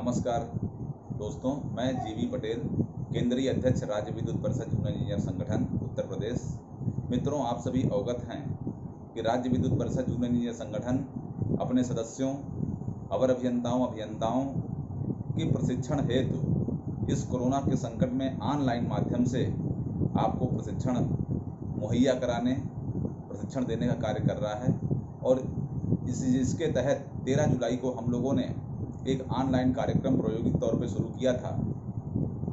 नमस्कार दोस्तों, मैं जीवी पटेल, केंद्रीय अध्यक्ष राज्य विद्युत परिषद जूनियर इंजीनियर संगठन उत्तर प्रदेश। मित्रों, आप सभी अवगत हैं कि राज्य विद्युत परिषद जूनियर इंजीनियर संगठन अपने सदस्यों, अवर अभियंताओं की प्रशिक्षण हेतु इस कोरोना के संकट में ऑनलाइन माध्यम से आपको प्रशिक्षण मुहैया कराने, प्रशिक्षण देने का कार्य कर रहा है। और इसके तहत 13 जुलाई को हम लोगों ने एक ऑनलाइन कार्यक्रम प्रायोगिक तौर पे शुरू किया था।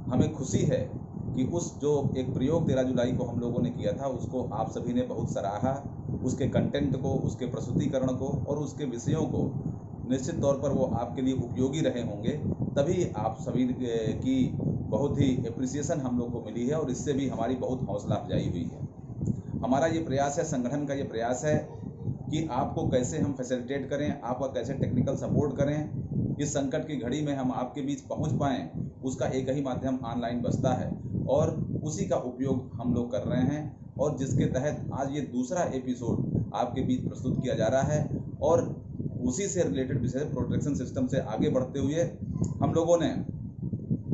हमें खुशी है कि उस जो एक प्रयोग 13 जुलाई को हम लोगों ने किया था, उसको आप सभी ने बहुत सराहा। उसके कंटेंट को, उसके प्रस्तुतिकरण को और उसके विषयों को निश्चित तौर पर वो आपके लिए उपयोगी रहे होंगे, तभी आप सभी की बहुत ही एप्रिसिएशन हम लोग को मिली है और इससे भी हमारी बहुत हौसला अफजाई हुई है। हमारा ये प्रयास है, संगठन का ये प्रयास है कि आपको कैसे हम फैसिलिटेट करें, आपका कैसे टेक्निकल सपोर्ट करें। इस संकट की घड़ी में हम आपके बीच पहुंच पाएँ, उसका एक ही माध्यम ऑनलाइन बचता है और उसी का उपयोग हम लोग कर रहे हैं। और जिसके तहत आज ये दूसरा एपिसोड आपके बीच प्रस्तुत किया जा रहा है और उसी से रिलेटेड विषय प्रोटेक्शन सिस्टम से आगे बढ़ते हुए हम लोगों ने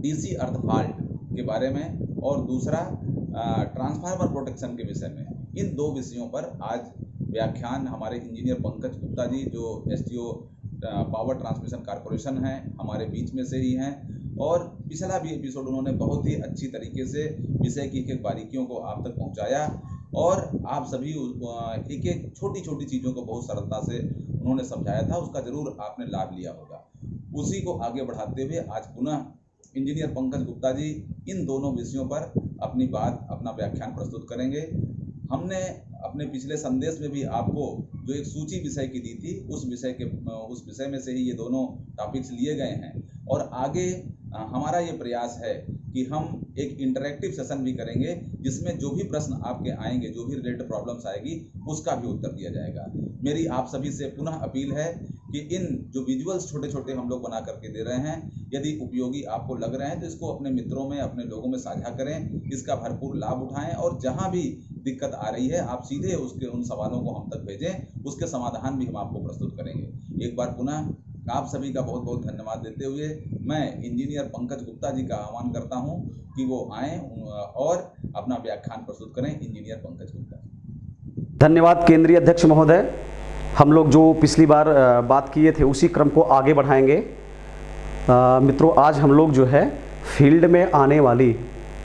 डीसी अर्थ फॉल्ट के बारे में और दूसरा ट्रांसफार्मर प्रोटेक्शन के विषय में, इन दो विषयों पर आज व्याख्यान हमारे इंजीनियर पंकज गुप्ता जी, जो एसटीओ पावर ट्रांसमिशन कॉर्पोरेशन है, हमारे बीच में से ही हैं। और पिछला भी एपिसोड उन्होंने बहुत ही अच्छी तरीके से विषय की एक बारीकियों को आप तक पहुंचाया और आप सभी एक एक छोटी छोटी चीज़ों को बहुत सरलता से उन्होंने समझाया था। उसका ज़रूर आपने लाभ लिया होगा। उसी को आगे बढ़ाते हुए आज पुनः इंजीनियर पंकज गुप्ता जी इन दोनों विषयों पर अपनी बात, अपना व्याख्यान प्रस्तुत करेंगे। हमने अपने पिछले संदेश में भी आपको जो एक सूची विषय की दी थी, उस विषय में से ही ये दोनों टॉपिक्स लिए गए हैं। और आगे हमारा ये प्रयास है कि हम एक इंटरैक्टिव सेशन भी करेंगे, जिसमें जो भी प्रश्न आपके आएंगे, जो भी रिलेटेड प्रॉब्लम्स आएगी, उसका भी उत्तर दिया जाएगा। मेरी आप सभी से पुनः अपील है कि इन जो विजुअल्स छोटे छोटे हम लोग बना करके दे रहे हैं, यदि उपयोगी आपको लग रहे हैं तो इसको अपने मित्रों में, अपने लोगों में साझा करें, इसका भरपूर लाभ उठाएं। और जहां भी दिक्कत आ रही है, आप सीधे उन सवालों को हम तक भेजें, उसके समाधान भी हम आपको प्रस्तुत करेंगे। एक बार पुनः आप सभी का बहुत बहुत धन्यवाद देते हुए मैं इंजीनियर पंकज गुप्ता जी का आह्वान करता हूं कि वो आएँ और अपना व्याख्यान प्रस्तुत करें। इंजीनियर पंकज गुप्ता। धन्यवाद केंद्रीय अध्यक्ष महोदय। हम लोग जो पिछली बार बात किए थे उसी क्रम को आगे बढ़ाएंगे। मित्रों, आज हम लोग जो है फील्ड में आने वाली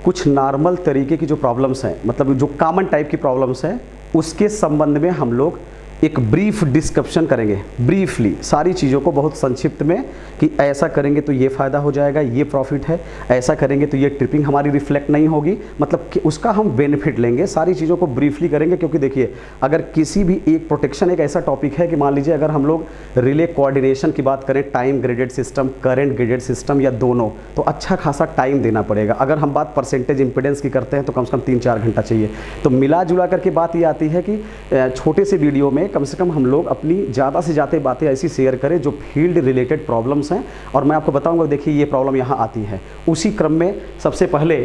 कुछ नॉर्मल तरीके की जो प्रॉब्लम्स हैं, मतलब जो कॉमन टाइप की प्रॉब्लम्स हैं, उसके संबंध में हम लोग एक ब्रीफ डिस्कशन करेंगे। ब्रीफली सारी चीज़ों को बहुत संक्षिप्त में कि ऐसा करेंगे तो ये फ़ायदा हो जाएगा, ये प्रॉफिट है, ऐसा करेंगे तो ये ट्रिपिंग हमारी रिफ्लेक्ट नहीं होगी, मतलब कि उसका हम बेनिफिट लेंगे। सारी चीज़ों को ब्रीफली करेंगे, क्योंकि देखिए, अगर किसी भी एक प्रोटेक्शन एक ऐसा टॉपिक है कि मान लीजिए अगर हम लोग रिले कोऑर्डिनेशन की बात करें, time graded system, current graded system या दोनों, तो अच्छा खासा टाइम देना पड़ेगा। अगर हम बात परसेंटेज इंपीडेंस की करते हैं तो कम से कम 3-4 घंटा चाहिए। तो मिला जुला करके बात ये आती है कि छोटे से वीडियो में कम से कम हम लोग अपनी ज़्यादा से ज़्यादा बातें ऐसी शेयर करें जो फील्ड रिलेटेड प्रॉब्लम्स हैं। और मैं आपको बताऊंगा, देखिए ये प्रॉब्लम यहाँ आती है। उसी क्रम में सबसे पहले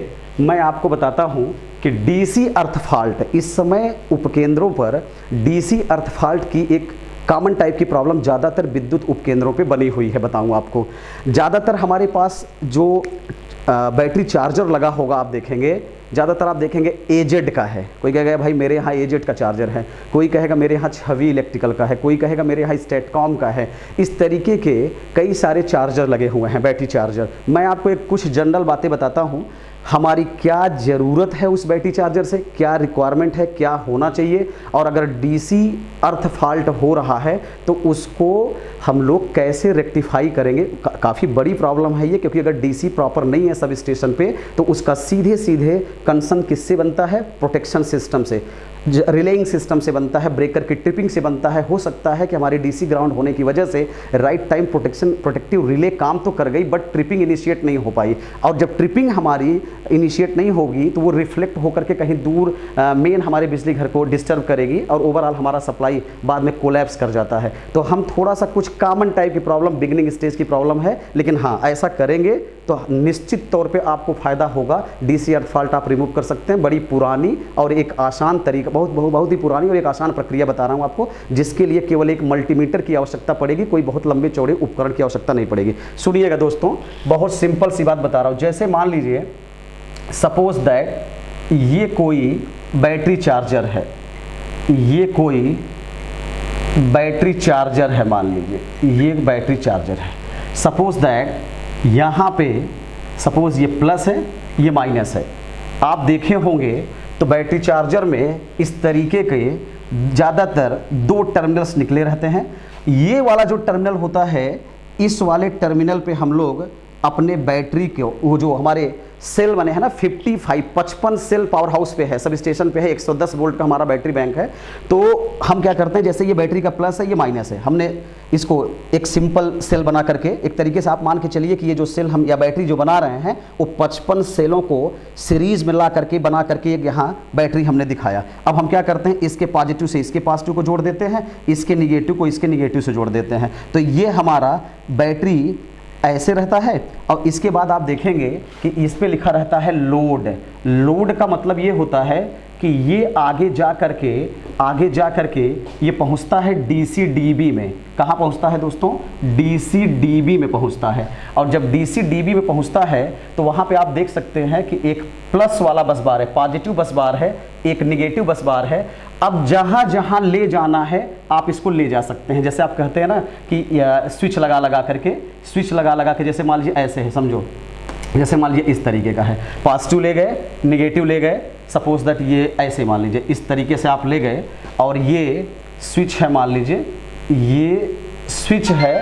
मैं आपको बताता हूं कि डीसी अर्थ फॉल्ट, इस समय उपकेंद्रों पर डीसी अर्थ फॉल्ट की एक कॉमन टाइप की प्रॉब्लम ज़्यादातर विद्युत उपकेंद्रों पे बनी हुई है। बताऊंगा आपको, ज़्यादातर हमारे पास जो बैटरी चार्जर लगा होगा, आप देखेंगे ज़्यादातर आप देखेंगे एजेड का है। कोई कहेगा भाई मेरे यहाँ एजेड का चार्जर है, कोई कहेगा मेरे यहाँ छवि इलेक्ट्रिकल का है, कोई कहेगा मेरे यहाँ स्टेटकॉम का है। इस तरीके के कई सारे चार्जर लगे हुए हैं, बैटरी चार्जर। मैं आपको एक कुछ जनरल बातें बताता हूँ, हमारी क्या ज़रूरत है उस बैटरी चार्जर से, क्या रिक्वायरमेंट है, क्या होना चाहिए, और अगर डीसी अर्थ फॉल्ट हो रहा है तो उसको हम लोग कैसे रेक्टिफाई करेंगे। काफ़ी बड़ी प्रॉब्लम है ये, क्योंकि अगर डीसी प्रॉपर नहीं है सब स्टेशन पे तो उसका सीधे सीधे कंसर्न किससे बनता है? प्रोटेक्शन सिस्टम से, रिलेइंग सिस्टम से बनता है, ब्रेकर की ट्रिपिंग से बनता है। हो सकता है कि हमारी डीसी ग्राउंड होने की वजह से राइट टाइम प्रोटेक्टिव रिले काम तो कर गई, बट ट्रिपिंग इनिशिएट नहीं हो पाई। और जब ट्रिपिंग हमारी इनिशिएट नहीं होगी तो वो रिफ्लेक्ट होकर के कहीं दूर मेन हमारे बिजली घर को डिस्टर्ब करेगी और ओवरऑल हमारा सप्लाई बाद में कोलैप्स कर जाता है। तो हम थोड़ा सा कुछ कॉमन टाइप की प्रॉब्लम, बिगिनिंग स्टेज की प्रॉब्लम है, लेकिन हाँ ऐसा करेंगे तो निश्चित तौर पे आपको फ़ायदा होगा। डीसी अर्थ फॉल्ट आप रिमूव कर सकते हैं। बड़ी पुरानी और एक आसान तरीका, बहुत ही पुरानी और एक आसान प्रक्रिया बता रहा हूँ आपको, जिसके लिए केवल एक मल्टीमीटर की आवश्यकता पड़ेगी, कोई बहुत लंबे चौड़े उपकरण की आवश्यकता नहीं पड़ेगी। सुनिएगा दोस्तों, बहुत सिंपल सी बात बता रहा हूँ। जैसे मान लीजिए सपोज दैट ये कोई बैटरी चार्जर है, ये कोई बैटरी चार्जर है, मान लीजिए ये बैटरी चार्जर है। सपोज दैट यहाँ पे सपोज ये प्लस है, ये माइनस है। आप देखे होंगे तो बैटरी चार्जर में इस तरीके के ज़्यादातर दो टर्मिनल्स निकले रहते हैं। ये वाला जो टर्मिनल होता है, इस वाले टर्मिनल पे हम लोग अपने बैटरी को, वो जो हमारे सेल बने हैं ना 55 सेल पावर हाउस पे है, सब स्टेशन पे है, 110 वोल्ट का हमारा बैटरी बैंक है। तो हम क्या करते हैं, जैसे ये बैटरी का प्लस है, ये माइनस है, हमने इसको एक सिंपल सेल बना करके, एक तरीके से आप मान के चलिए कि ये जो सेल हम या बैटरी जो बना रहे हैं वो 55 सेलों को सीरीज में ला करके बना करके एक यहाँ बैटरी हमने दिखाया। अब हम क्या करते हैं, इसके पॉजिटिव से इसके पॉजिटिव को जोड़ देते हैं, इसके निगेटिव को इसके निगेटिव से जोड़ देते हैं। तो ये हमारा बैटरी ऐसे रहता है। और इसके बाद आप देखेंगे कि इस पे लिखा रहता है लोड। लोड का मतलब ये होता है कि ये आगे जा करके ये पहुंचता है डीसी डीबी में। कहाँ पहुंचता है दोस्तों? डीसी डीबी में पहुंचता है। और जब डीसी डीबी में पहुंचता है तो वहाँ पे आप देख सकते हैं कि एक प्लस वाला बस बार है, पॉजिटिव बस बार है, एक निगेटिव बस बार है। अब जहाँ जहाँ ले जाना है आप इसको ले जा सकते हैं। जैसे आप कहते हैं ना कि स्विच लगा के, जैसे मान लीजिए ऐसे है, समझो जैसे मान लीजिए इस तरीके का है, पॉजिटिव ले गए, निगेटिव ले गए, सपोज दैट ये ऐसे मान लीजिए इस तरीके से आप ले गए, और ये स्विच है, मान लीजिए ये स्विच है।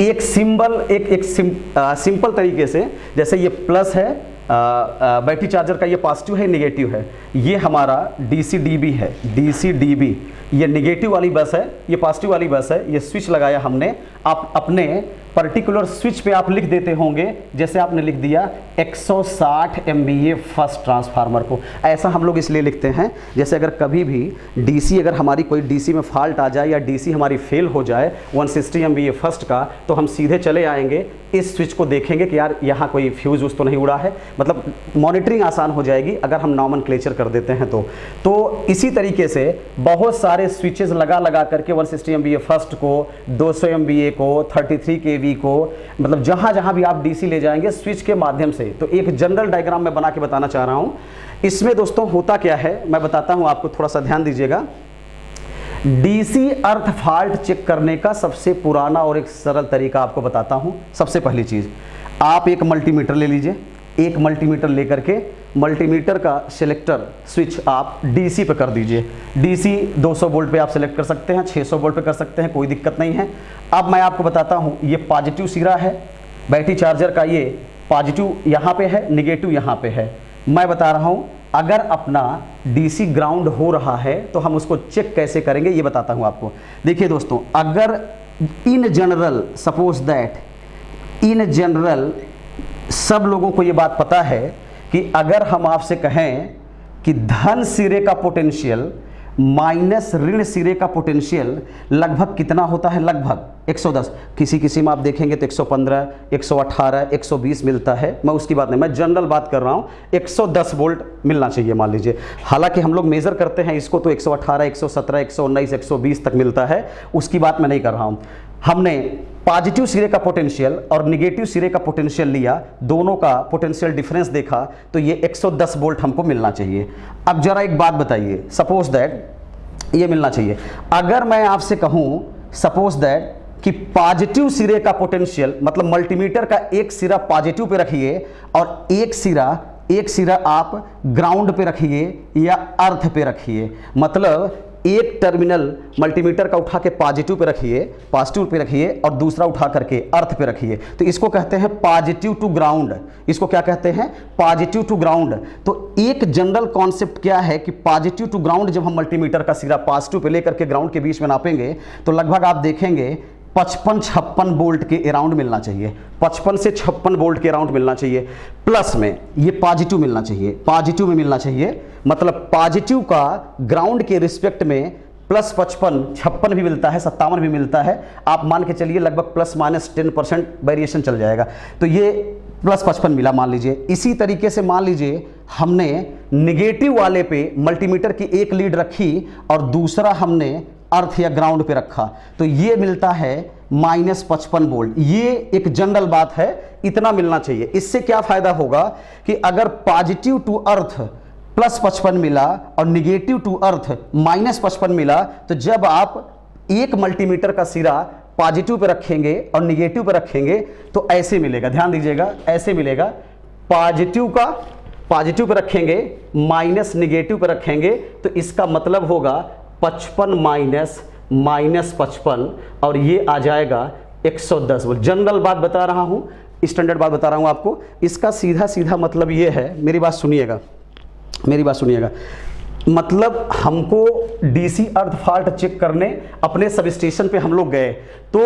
एक सिंपल तरीके से, जैसे ये प्लस है, बैटरी चार्जर का ये पॉजिटिव है, निगेटिव है, ये हमारा डीसी डीबी है, डीसी डीबी, ये निगेटिव वाली बस है, ये पॉजिटिव वाली बस है। ये स्विच लगाया हमने। आप अपने पर्टिकुलर स्विच पे आप लिख देते होंगे, जैसे आपने लिख दिया 160 MVA फर्स्ट ट्रांसफार्मर को। ऐसा हम लोग इसलिए लिखते हैं, जैसे अगर कभी भी डीसी, अगर हमारी कोई डीसी में फॉल्ट आ जाए या डीसी हमारी फेल हो जाए 160 MVA फर्स्ट का, तो हम सीधे चले आएंगे, इस स्विच को देखेंगे कि यार यहाँ कोई फ्यूज उस तो नहीं उड़ा है, मतलब मॉनिटरिंग आसान हो जाएगी अगर हम नॉमेनक्लेचर कर देते हैं तो इसी तरीके से बहुत सारे स्विचेस लगा करके 160 MVA फर्स्ट को, 200 MVA को, 33 kV को, मतलब जहां जहां भी आप डीसी ले जाएंगे स्विच के माध्यम से। तो एक जनरल डायग्राम मैं बना के बताना चाह रहा हूं। इसमें दोस्तों होता क्या है मैं बताता हूं आपको, थोड़ा सा ध्यान दीजिएगा। डीसी अर्थ फॉल्ट चेक करने का सबसे पुराना और एक सरल तरीका आपको बताता हूं। सबसे पहली चीज, आप एक मल्टीमीटर ले लीजिए। एक मल्टीमीटर लेकर के मल्टीमीटर का सिलेक्टर स्विच आप डीसी पे कर दीजिए। डीसी 200 वोल्ट पे आप सिलेक्ट कर सकते हैं, 600 वोल्ट पे कर सकते हैं, कोई दिक्कत नहीं है। अब मैं आपको बताता हूँ, ये पॉजिटिव सिरा है बैटरी चार्जर का, ये पॉजिटिव यहाँ पे है, निगेटिव यहाँ पे है। मैं बता रहा हूँ अगर अपना डीसी ग्राउंड हो रहा है तो हम उसको चेक कैसे करेंगे ये बताता हूँ आपको। देखिए दोस्तों, अगर in general, suppose that in general सब लोगों को ये बात पता है कि अगर हम आपसे कहें कि धन सिरे का पोटेंशियल माइनस ऋण सिरे का पोटेंशियल लगभग कितना होता है, लगभग 110, किसी में आप देखेंगे तो 115, 118, 120 मिलता है। मैं उसकी बात नहीं, मैं जनरल बात कर रहा हूँ। 110 वोल्ट मिलना चाहिए मान लीजिए। हालांकि हम लोग मेज़र करते हैं इसको तो 118, 117, 119, 120 तक मिलता है, उसकी बात मैं नहीं कर रहा हूँ। हमने पॉजिटिव सिरे का पोटेंशियल और निगेटिव सिरे का पोटेंशियल लिया, दोनों का पोटेंशियल डिफरेंस देखा, तो ये 110 वोल्ट हमको मिलना चाहिए। अब जरा एक बात बताइए, सपोज दैट ये मिलना चाहिए। अगर मैं आपसे कहूं सपोज दैट कि पॉजिटिव सिरे का पोटेंशियल, मतलब मल्टीमीटर का एक सिरा पॉजिटिव पे रखिए और एक सिरा आप ग्राउंड पे रखिए या अर्थ पे रखिए, मतलब एक टर्मिनल मल्टीमीटर का उठा के पॉजिटिव पे रखिए और दूसरा उठा करके अर्थ पे रखिए, तो इसको कहते हैं पॉजिटिव टू ग्राउंड। इसको क्या कहते हैं? Positive to ground. तो एक जनरल कॉन्सेप्ट क्या है कि पॉजिटिव टू ग्राउंड, जब हम मल्टीमीटर का सिरा पॉजिटिव पे लेकर के ग्राउंड के बीच में नापेंगे तो लगभग आप देखेंगे 55-56 वोल्ट के अराउंड मिलना चाहिए, 55 से 56 वोल्ट के अराउंड मिलना चाहिए। प्लस में ये पॉजिटिव मिलना चाहिए, पॉजिटिव में मिलना चाहिए, मतलब पॉजिटिव का ग्राउंड के रिस्पेक्ट में प्लस 56 भी मिलता है, 57 भी मिलता है। आप मान के चलिए लगभग +-10% वेरिएशन चल जाएगा। तो ये +55 मिला मान लीजिए। इसी तरीके से मान लीजिए हमने निगेटिव वाले पे मल्टीमीटर की एक लीड रखी और दूसरा हमने अर्थ या ग्राउंड पे रखा, तो ये मिलता है -55 वोल्ट। ये एक जनरल बात है, इतना मिलना चाहिए। इससे क्या फायदा होगा कि अगर पॉजिटिव टू अर्थ +55 मिला और निगेटिव टू अर्थ -55 मिला, तो जब आप एक मल्टीमीटर का सिरा पॉजिटिव पे रखेंगे और निगेटिव पे रखेंगे तो ऐसे मिलेगा, ध्यान दीजिएगा, ऐसे मिलेगा। पॉजिटिव का पॉजिटिव पे रखेंगे, माइनस निगेटिव पे रखेंगे, तो इसका मतलब होगा 55 -55 और ये आ जाएगा 110 वोल्ट। जनरल बात बता रहा हूं, स्टैंडर्ड बात बता रहा हूं आपको। इसका सीधा सीधा मतलब ये है, मेरी बात सुनिएगा, मेरी बात सुनिएगा। मतलब हमको डीसी अर्थ फॉल्ट चेक करने अपने सब स्टेशन पे हम लोग गए, तो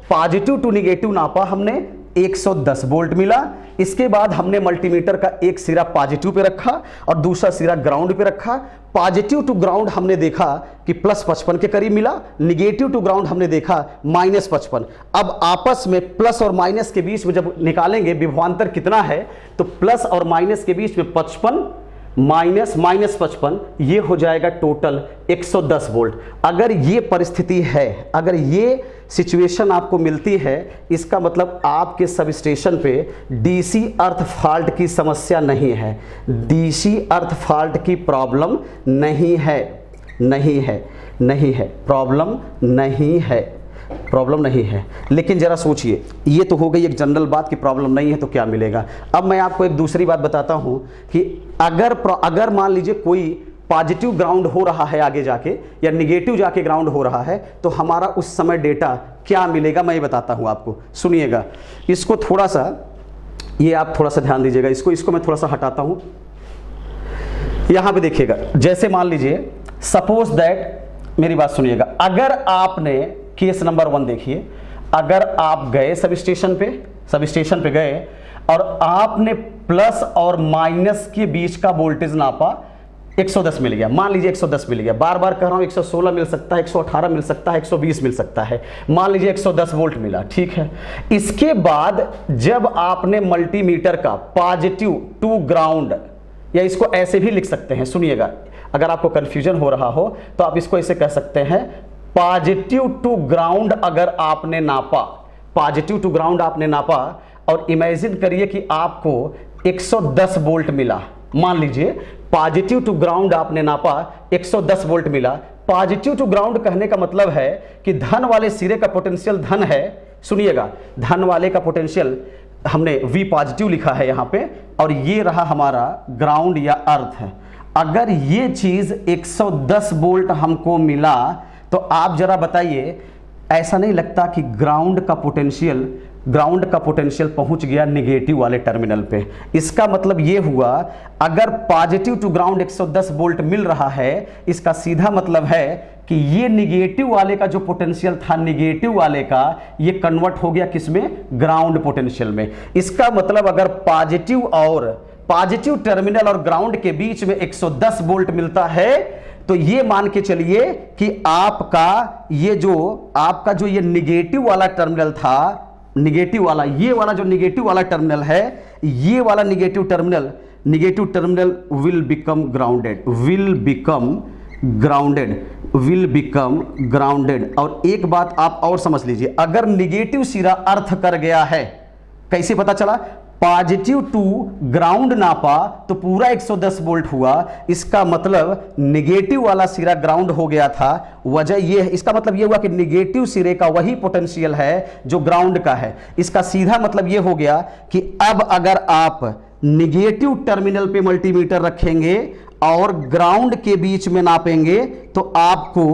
पॉजिटिव टू निगेटिव नापा हमने, 110 वोल्ट मिला। इसके बाद हमने मल्टीमीटर का एक सिरा पॉजिटिव पे रखा और दूसरा सिरा ग्राउंड पे रखा। पॉजिटिव टू ग्राउंड हमने देखा कि +55 के करीब मिला, निगेटिव टू ग्राउंड हमने देखा -55। अब आपस में प्लस और माइनस के बीच में जब निकालेंगे विभवांतर कितना है, तो प्लस और माइनस के बीच में 55 -55, ये हो जाएगा टोटल 110 वोल्ट। अगर ये परिस्थिति है, अगर ये सिचुएशन आपको मिलती है, इसका मतलब आपके सब स्टेशन पे डीसी अर्थ फॉल्ट की समस्या नहीं है, डीसी अर्थ फॉल्ट की प्रॉब्लम नहीं है, नहीं है, नहीं है, प्रॉब्लम नहीं है, प्रॉब्लम नहीं है। लेकिन जरा सोचिए, ये तो हो गई एक जनरल बात कि प्रॉब्लम नहीं है तो क्या मिलेगा। अब मैं आपको एक दूसरी बात बताता हूं कि अगर मान लीजिए कोई पॉजिटिव ग्राउंड हो रहा है आगे जाके या निगेटिव जाके ग्राउंड हो रहा है, तो हमारा उस समय डेटा क्या मिलेगा मैं ये बताता हूं आपको। सुनिएगा, इसको थोड़ा सा, ये आप थोड़ा सा ध्यान दीजिएगा, इसको मैं थोड़ा सा हटाता हूं। यहां पे देखिएगा, जैसे मान लीजिए सपोज दैट, मेरी बात सुनिएगा, अगर आपने केस नंबर 1 देखिए, अगर आप गए सब स्टेशन पे गए और आपने प्लस और माइनस के बीच का वोल्टेज नापा, 110 मिल गया, मान लीजिए 110 मिल गया। बार बार कह रहा हूं 116 मिल सकता है, 118 मिल सकता है, 120 मिल सकता है, मान लीजिए 110 वोल्ट मिला, ठीक है। इसके बाद जब आपने मल्टीमीटर का पॉजिटिव टू ग्राउंड, या इसको ऐसे भी लिख सकते हैं, सुनिएगा, अगर आपको कंफ्यूजन हो रहा हो तो आप इसको ऐसे कह सकते हैं, पॉजिटिव टू ग्राउंड अगर आपने नापा, पॉजिटिव टू ग्राउंड आपने नापा और इमेजिन करिए कि आपको 110 वोल्ट मिला। मान लीजिए पॉजिटिव टू ग्राउंड आपने नापा, 110 वोल्ट मिला। पॉजिटिव टू ग्राउंड कहने का मतलब है कि धन वाले सिरे का पोटेंशियल धन है, सुनिएगा, धन वाले का पोटेंशियल हमने V पॉजिटिव लिखा है यहां पे, और ये रहा हमारा ग्राउंड या अर्थ है। अगर ये चीज 110 वोल्ट हमको मिला तो आप जरा बताइए, ऐसा नहीं लगता कि ग्राउंड का पोटेंशियल पहुंच गया निगेटिव वाले टर्मिनल पे? इसका मतलब ये हुआ, अगर पॉजिटिव टू ग्राउंड 110 वोल्ट मिल रहा है, इसका सीधा मतलब है कि ये निगेटिव वाले का जो पोटेंशियल था, निगेटिव वाले का, ये कन्वर्ट हो गया किसमें? ग्राउंड पोटेंशियल में। इसका मतलब अगर पॉजिटिव टर्मिनल और ग्राउंड के बीच में 110 वोल्ट मिलता है, तो ये मान के चलिए कि आपका ये निगेटिव वाला टर्मिनल था, निगेटिव वाला, ये वाला जो निगेटिव वाला टर्मिनल है, ये वाला negative terminal will become grounded. और एक बात आप और समझ लीजिए, अगर निगेटिव सिरा अर्थ कर गया है, कैसे पता चला? पॉजिटिव टू ग्राउंड नापा तो पूरा 110 वोल्ट हुआ, इसका मतलब निगेटिव वाला सिरा ग्राउंड हो गया था। वजह यह है, इसका मतलब यह हुआ कि निगेटिव सिरे का वही पोटेंशियल है जो ग्राउंड का है। इसका सीधा मतलब यह हो गया कि अब अगर आप निगेटिव टर्मिनल पे मल्टीमीटर रखेंगे और ग्राउंड के बीच में नापेंगे तो आपको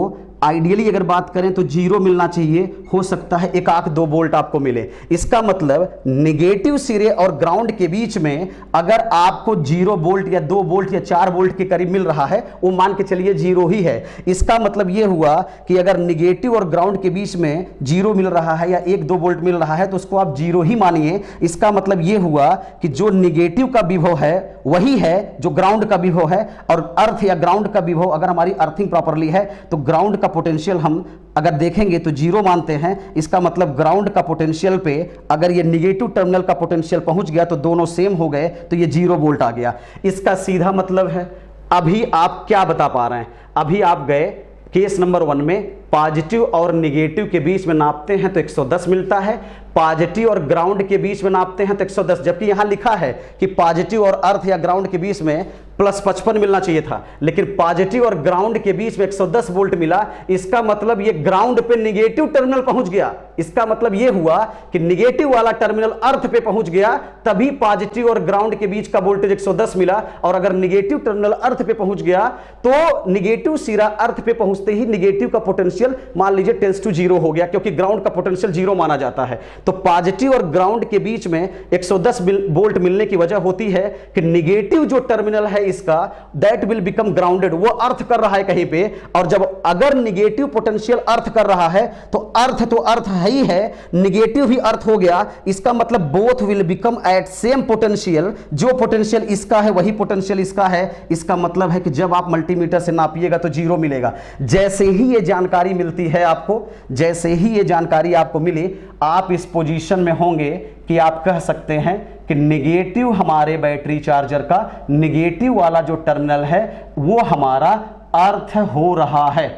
आइडियली अगर बात करें तो 0 मिलना चाहिए, हो सकता है 1 आख 2 वोल्ट आपको मिले। इसका मतलब निगेटिव सिरे और ग्राउंड के बीच में अगर आपको 0 वोल्ट या 2 वोल्ट या 4 वोल्ट के करीब मिल रहा है, वो मान के चलिए 0 ही है। इसका मतलब ये हुआ कि अगर निगेटिव और ग्राउंड के बीच में 0 मिल रहा है या 1-2 वोल्ट मिल रहा है तो उसको आप 0 ही मानिए। इसका मतलब ये हुआ कि जो निगेटिव का विभव है वही है जो ग्राउंड का विभव है, और अर्थ या ग्राउंड का विभव अगर हमारी अर्थिंग प्रॉपरली है तो ग्राउंड का पोटेंशियल हम अगर देखेंगे तो 0 मानते हैं। इसका मतलब ग्राउंड का पोटेंशियल पे अगर ये निगेटिव टर्मिनल का पोटेंशियल पहुंच गया तो दोनों सेम हो गए, तो ये 0 वोल्ट आ गया। इसका सीधा मतलब है, अभी आप क्या बता पा रहे हैं, अभी आप गए केस नंबर 1 में पॉजिटिव और निगेटिव के बीच में नापते हैं तो 110 मिलता है, पॉजिटिव और ग्राउंड के बीच में नापते हैं तो 110, जबकि यहां लिखा है कि पॉजिटिव और अर्थ या ग्राउंड के बीच में +55 मिलना चाहिए था, लेकिन पॉजिटिव और ग्राउंड के बीच में 110 वोल्ट मिला। इसका मतलब ये ग्राउंड पे निगेटिव टर्मिनल पहुंच गया। इसका मतलब ये हुआ कि निगेटिव वाला टर्मिनल अर्थ पे पहुंच गया, तभी पॉजिटिव और ग्राउंड के बीच का वोल्टेज 110 मिला। और अगर निगेटिव टर्मिनल अर्थ पे पहुंच गया तो निगेटिव सिरा अर्थ पे पहुंचते ही निगेटिव का पोटेंशियल मान लीजिए टेंस टू 0 हो गया, क्योंकि ग्राउंड का पोटेंशियल 0 माना जाता है। तो पॉजिटिव और ग्राउंड के बीच में 110 वोल्ट मिलने की वजह होती है कि निगेटिव जो टर्मिनल है इसका दैट विल बिकम ग्राउंडेड, वो अर्थ कर रहा है कहीं पे। और जब अगर निगेटिव पोटेंशियल अर्थ कर रहा है तो अर्थ है ही है, निगेटिव भी अर्थ हो गया। इसका मतलब both will become at same potential, जो पोटेंशियल इसका है वही पोटेंशियल इसका है। इसका मतलब है कि जब आप मल्टीमीटर से नापिएगा तो 0 मिलेगा। जैसे ही ये जानकारी मिलती है आपको, जैसे ही ये जानकारी आपको मिली, आप इस पोजीशन में होंगे कि आप कह सकते हैं कि निगेटिव हमारे बैटरी चार्जर का निगेटिव वाला जो टर्मिनल है वो हमारा अर्थ हो रहा है,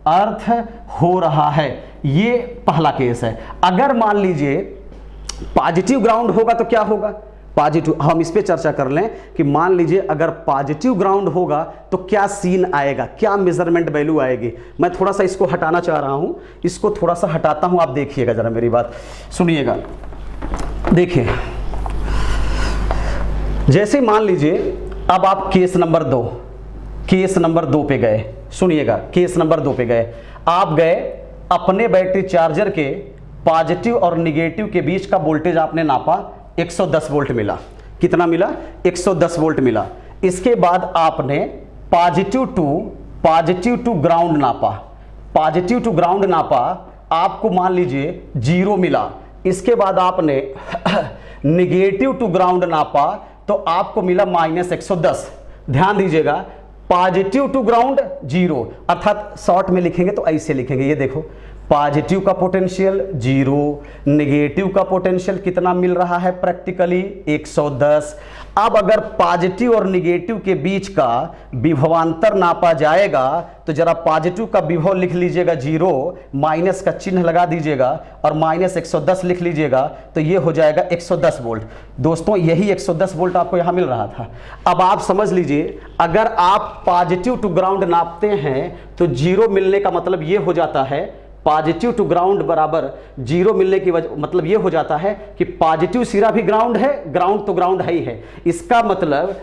अर्थ हो रहा है। ये पहला केस है। अगर मान लीजिए पॉजिटिव ग्राउंड होगा तो क्या होगा, पॉजिटिव, हम इस पे चर्चा कर लें कि मान लीजिए अगर पॉजिटिव ग्राउंड होगा तो क्या सीन आएगा, क्या मेजरमेंट वैल्यू आएगी। मैं थोड़ा सा इसको हटाना चाह रहा हूं, इसको थोड़ा सा हटाता हूं, आप देखिएगा जरा मेरी बात सुनिएगा। देखिए, जैसे मान लीजिए अब आप केस नंबर 2 पे गए, सुनिएगा, केस नंबर 2 पे गए, आप गए अपने बैटरी चार्जर के पॉजिटिव और निगेटिव के बीच का वोल्टेज आपने नापा, 110 वोल्ट मिला। कितना मिला? 110 वोल्ट मिला। इसके बाद आपने पॉजिटिव टू ग्राउंड नापा, पॉजिटिव टू ग्राउंड नापा, आपको मान लीजिए 0 मिला। इसके बाद आपने निगेटिव टू ग्राउंड नापा तो आपको मिला -110। ध्यान दीजिएगा, पॉजिटिव टू ग्राउंड 0, अर्थात शॉर्ट में लिखेंगे तो ऐसे लिखेंगे, ये देखो, पॉजिटिव का पोटेंशियल 0, निगेटिव का पोटेंशियल कितना मिल रहा है प्रैक्टिकली 110। अब अगर पॉजिटिव और निगेटिव के बीच का विभवांतर नापा जाएगा तो जरा पॉजिटिव का विभव लिख लीजिएगा 0, माइनस का चिन्ह लगा दीजिएगा और -110 लिख लीजिएगा, तो ये हो जाएगा 110 वोल्ट। दोस्तों, यही 110 वोल्ट आपको यहां मिल रहा था। अब आप समझ लीजिए, अगर आप पॉजिटिव टू ग्राउंड नापते हैं तो 0 मिलने का मतलब ये हो जाता है, पॉजिटिव टू ग्राउंड बराबर 0 मिलने की वजह मतलब ये हो जाता है कि पॉजिटिव सिरा भी ग्राउंड है, ग्राउंड तो ग्राउंड है ही है। इसका मतलब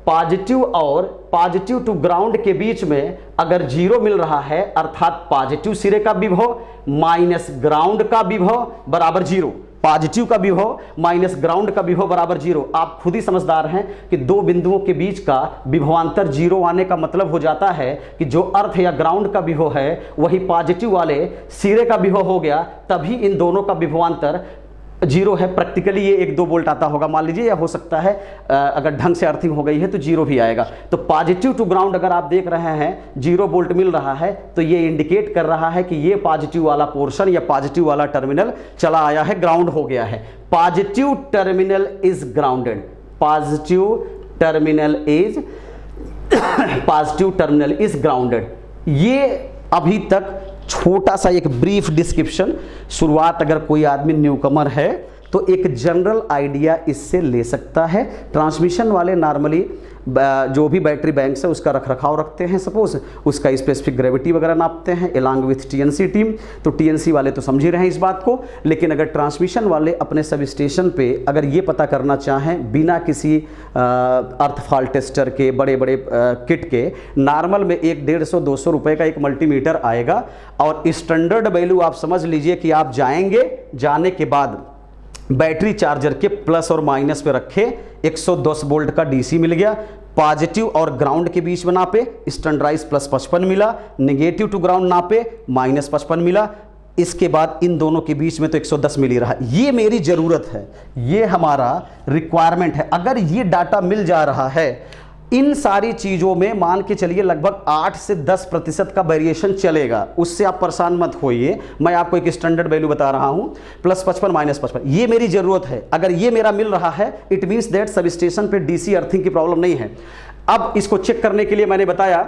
पॉजिटिव टू ग्राउंड के बीच में अगर 0 मिल रहा है, अर्थात पॉजिटिव सिरे का विभव माइनस ग्राउंड का विभव बराबर 0, पॉजिटिव का विभव माइनस ग्राउंड का विभव बराबर 0। आप खुद ही समझदार हैं कि दो बिंदुओं के बीच का विभवांतर 0 आने का मतलब हो जाता है कि जो अर्थ या ग्राउंड का विभव है वही पॉजिटिव वाले सिरे का विभव हो गया, तभी इन दोनों का विभवांतर 0 है। प्रैक्टिकली ये 1-2 वोल्ट आता होगा मान लीजिए, या हो सकता है अगर ढंग से अर्थिंग हो गई है तो 0 भी आएगा। तो पॉजिटिव टू ग्राउंड अगर आप देख रहे हैं 0 वोल्ट मिल रहा है तो ये इंडिकेट कर रहा है कि ये पॉजिटिव वाला पोर्शन या पॉजिटिव वाला टर्मिनल चला आया है, ग्राउंड हो गया है। Positive terminal is grounded, positive terminal is grounded. ये अभी तक छोटा सा एक ब्रीफ डिस्क्रिप्शन, शुरुआत अगर कोई आदमी न्यूकमर है तो एक जनरल आइडिया इससे ले सकता है। ट्रांसमिशन वाले नॉर्मली जो भी बैटरी बैंक्स है उसका रखरखाव रखते हैं, सपोज उसका स्पेसिफिक ग्रेविटी वगैरह नापते हैं एलॉन्ग विथ टीएनसी टीम, तो टीएनसी वाले तो समझ ही रहे हैं इस बात को। लेकिन अगर ट्रांसमिशन वाले अपने सब स्टेशन पे अगर ये पता करना चाहें बिना किसी अर्थ फॉल्ट टेस्टर के बड़े बड़े किट के, नॉर्मल में 150-200 रुपये का एक मल्टीमीटर आएगा और स्टैंडर्ड वैल्यू आप समझ लीजिए कि आप जाएंगे, जाने के बाद बैटरी चार्जर के प्लस और माइनस पे रखे 110 वोल्ट का डीसी मिल गया, पॉजिटिव और ग्राउंड के बीच में नापे स्टैंडर्डाइज प्लस 55 मिला, नेगेटिव टू ग्राउंड नापे माइनस 55 मिला, इसके बाद इन दोनों के बीच में तो 110 मिल ही रहा। ये मेरी ज़रूरत है, ये हमारा रिक्वायरमेंट है। अगर ये डाटा मिल जा रहा है इन सारी चीज़ों में, मान के चलिए लगभग 8 से 10% का वेरिएशन चलेगा, उससे आप परेशान मत होइए। मैं आपको एक स्टैंडर्ड वैल्यू बता रहा हूं, प्लस 55 माइनस 55, ये मेरी ज़रूरत है। अगर ये मेरा मिल रहा है it means that sub station पर डीसी अर्थिंग की प्रॉब्लम नहीं है। अब इसको चेक करने के लिए मैंने बताया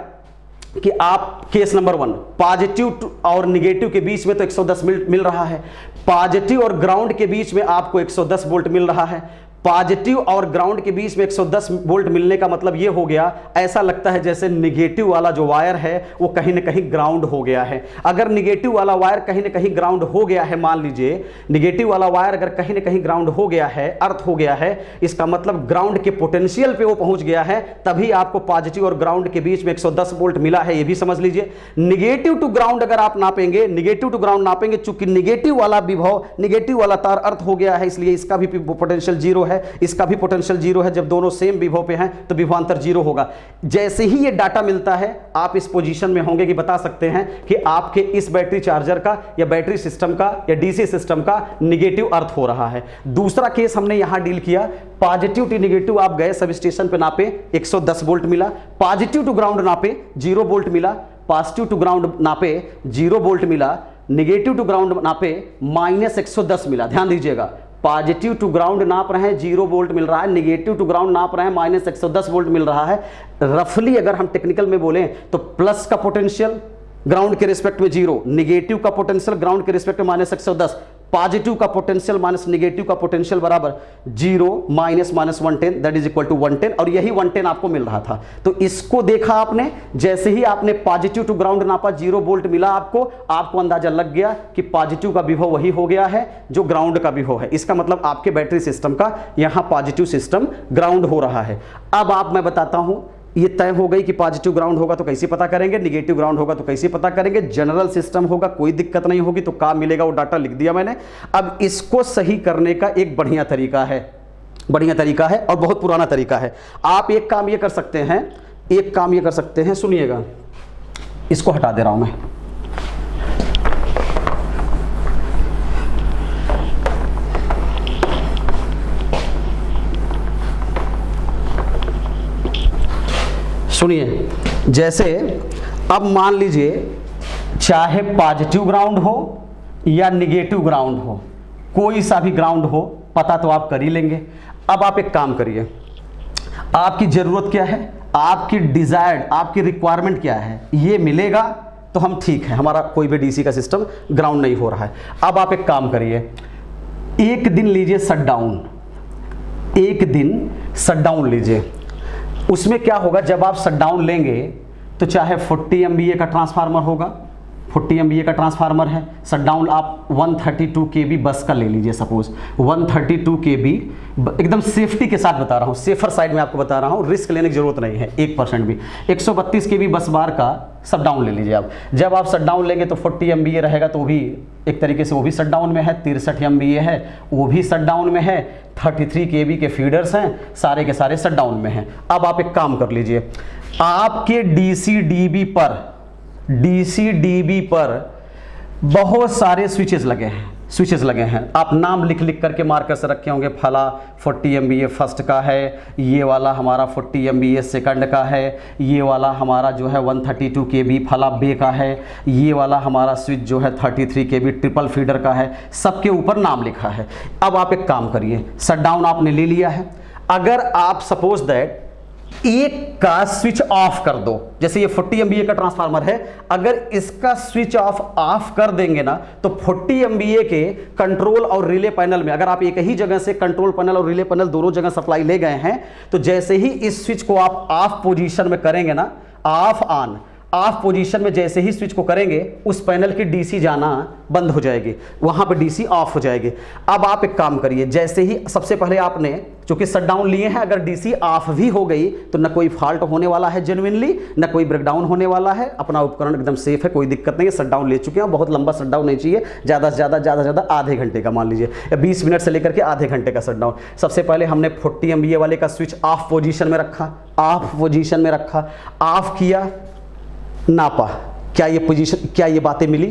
कि आप केस नंबर 1 पॉजिटिव और निगेटिव के बीच में तो 110 मिल रहा है, पॉजिटिव और ग्राउंड के बीच में आपको 110 वोल्ट मिल रहा है। पॉजिटिव और ग्राउंड के बीच में 110 वोल्ट मिलने का मतलब ये हो गया, ऐसा लगता है जैसे निगेटिव वाला जो वायर है वो कहीं ना कहीं ग्राउंड हो गया है। अगर निगेटिव वाला वायर कहीं ना कहीं ग्राउंड हो गया है, मान लीजिए निगेटिव वाला वायर अगर कहीं ना कहीं ग्राउंड हो गया है, अर्थ हो गया है, इसका मतलब ग्राउंड के पोटेंशियल पे वो पहुंच गया है, तभी आपको पॉजिटिव और ग्राउंड के बीच में 110 वोल्ट मिला है, ये भी समझ लीजिए। निगेटिव टू ग्राउंड अगर आप नापेंगे, निगेटिव टू ग्राउंड नापेंगे, चूंकि निगेटिव वाला विभव, निगेटिव वाला तार अर्थ हो गया है, इसलिए इसका भी पोटेंशियल जीरो है, इसका भी पोटेंशियल जीरो है। जब दोनों सेम विभव पे हैं तो विभवांतर जीरो होगा। जैसे ही ये डाटा मिलता है आप इस पोजीशन में होंगे कि बता सकते हैं कि आपके इस बैटरी चार्जर का या बैटरी सिस्टम का या डीसी सिस्टम का निगेटिव अर्थ हो रहा है। दूसरा केस हमने यहां डील किया, पॉजिटिव टू निगेटिव आप गए सब स्टेशन पे नापे 110 वोल्ट मिला, पॉजिटिव टू ग्राउंड नापे 0 वोल्ट मिला, पॉजिटिव टू ग्राउंड नापे 0 वोल्ट मिला, निगेटिव टू ग्राउंड नापे माइनस 110 मिला। ध्यान दीजिएगा, पॉजिटिव टू ग्राउंड नाप रहे हैं 0 वोल्ट मिल रहा है, निगेटिव टू ग्राउंड नाप रहे हैं माइनस 110 वोल्ट मिल रहा है। रफली अगर हम टेक्निकल में बोलें तो प्लस का पोटेंशियल ग्राउंड के रिस्पेक्ट में 0, निगेटिव का पोटेंशियल ग्राउंड के रिस्पेक्ट में माइनस 110, पॉजिटिव का पोटेंशियल माइनस निगेटिव का पोटेंशियल बराबर 0 minus 110 that is equal to 110, और यही 110 आपको मिल रहा था। तो इसको देखा आपने, जैसे ही आपने पॉजिटिव टू ग्राउंड नापा 0 वोल्ट मिला आपको अंदाजा लग गया कि पॉजिटिव का विभव वही हो गया है जो ग्राउंड का विभव है। इसका मतलब आपके बैटरी सिस्टम का यहां पॉजिटिव सिस्टम ग्राउंड हो रहा है। अब मैं बताता हूं, ये तय हो गई कि पॉजिटिव ग्राउंड होगा तो कैसे पता करेंगे, निगेटिव ग्राउंड होगा तो कैसे पता करेंगे। जनरल सिस्टम होगा, कोई दिक्कत नहीं होगी, तो काम मिलेगा, वो डाटा लिख दिया मैंने। अब इसको सही करने का एक बढ़िया तरीका है और बहुत पुराना तरीका है। आप एक काम ये कर सकते हैं, सुनिएगा, इसको हटा दे रहा हूं मैं। सुनिए, जैसे अब मान लीजिए चाहे पॉजिटिव ग्राउंड हो या निगेटिव ग्राउंड हो, कोई सा भी ग्राउंड हो, पता तो आप कर ही लेंगे। अब आप एक काम करिए, आपकी जरूरत क्या है, आपकी डिजायर्ड, आपकी रिक्वायरमेंट क्या है, ये मिलेगा तो हम ठीक है, हमारा कोई भी डीसी का सिस्टम ग्राउंड नहीं हो रहा है। अब आप एक काम करिए, एक दिन लीजिए शटडाउन, एक दिन शटडाउन लीजिए। उसमें क्या होगा, जब आप शटडाउन लेंगे तो चाहे 40 MVA का ट्रांसफार्मर होगा, 40 MVA का ट्रांसफार्मर है, शटडाउन आप 132 kV बस का ले लीजिए, सपोज 132 kV, एकदम सेफ्टी के साथ बता रहा हूँ, सेफर साइड में आपको बता रहा हूँ, रिस्क लेने की जरूरत नहीं है 1% भी। 132 kV बस बार का शटडाउन ले लीजिए आप। जब आप शटडाउन लेंगे तो 40 MVA रहेगा, तो वो भी एक तरीके से वो भी शटडाउन में है, 63 MVA है वो भी शटडाउन में है, 33 kV के फीडर्स हैं, सारे के सारे शटडाउन में हैं। अब आप एक काम कर लीजिए, आपके डीसी डीबी पर बहुत सारे स्विचेस लगे हैं। आप नाम लिख करके मार्कर से रखे होंगे, फला 40 MVA फर्स्ट का है, ये वाला हमारा 40 MVA सेकंड का है, ये वाला हमारा जो है 132 kV फला बे का है, ये वाला हमारा स्विच जो है 33 kV ट्रिपल फीडर का है, सबके ऊपर नाम लिखा है। अब आप एक काम करिए, शटडाउन आपने ले लिया है। अगर आप सपोज दैट एक का स्विच ऑफ कर दो, जैसे ये 40 MVA का ट्रांसफार्मर है, अगर इसका स्विच ऑफ कर देंगे ना तो 40 MVA के कंट्रोल और रिले पैनल में, अगर आप एक ही जगह से कंट्रोल पैनल और रिले पैनल दोनों जगह सप्लाई ले गए हैं, तो जैसे ही इस स्विच को आप ऑफ पोजीशन में करेंगे ना, ऑफ पोजीशन में जैसे ही स्विच को करेंगे उस पैनल की डीसी जाना बंद हो जाएगी, वहां पे डीसी ऑफ हो जाएगी। अब आप एक काम करिए, जैसे ही सबसे पहले आपने चूंकि शटडाउन लिए हैं, अगर डीसी ऑफ भी हो गई तो न कोई फॉल्ट होने वाला है जेन्युइनली, न कोई ब्रेकडाउन होने वाला है, अपना उपकरण एकदम सेफ है, कोई दिक्कत नहीं है। शटडाउन ले चुके हैं, बहुत लंबा शटडाउन नहीं चाहिए, ज़्यादा से ज़्यादा आधे घंटे का मान लीजिए, या 20 मिनट से लेकर के आधे घंटे का शटडाउन। सबसे पहले हमने 40 MVA वाले का स्विच ऑफ पोजीशन में रखा, ऑफ किया, नापा, क्या ये बातें मिली।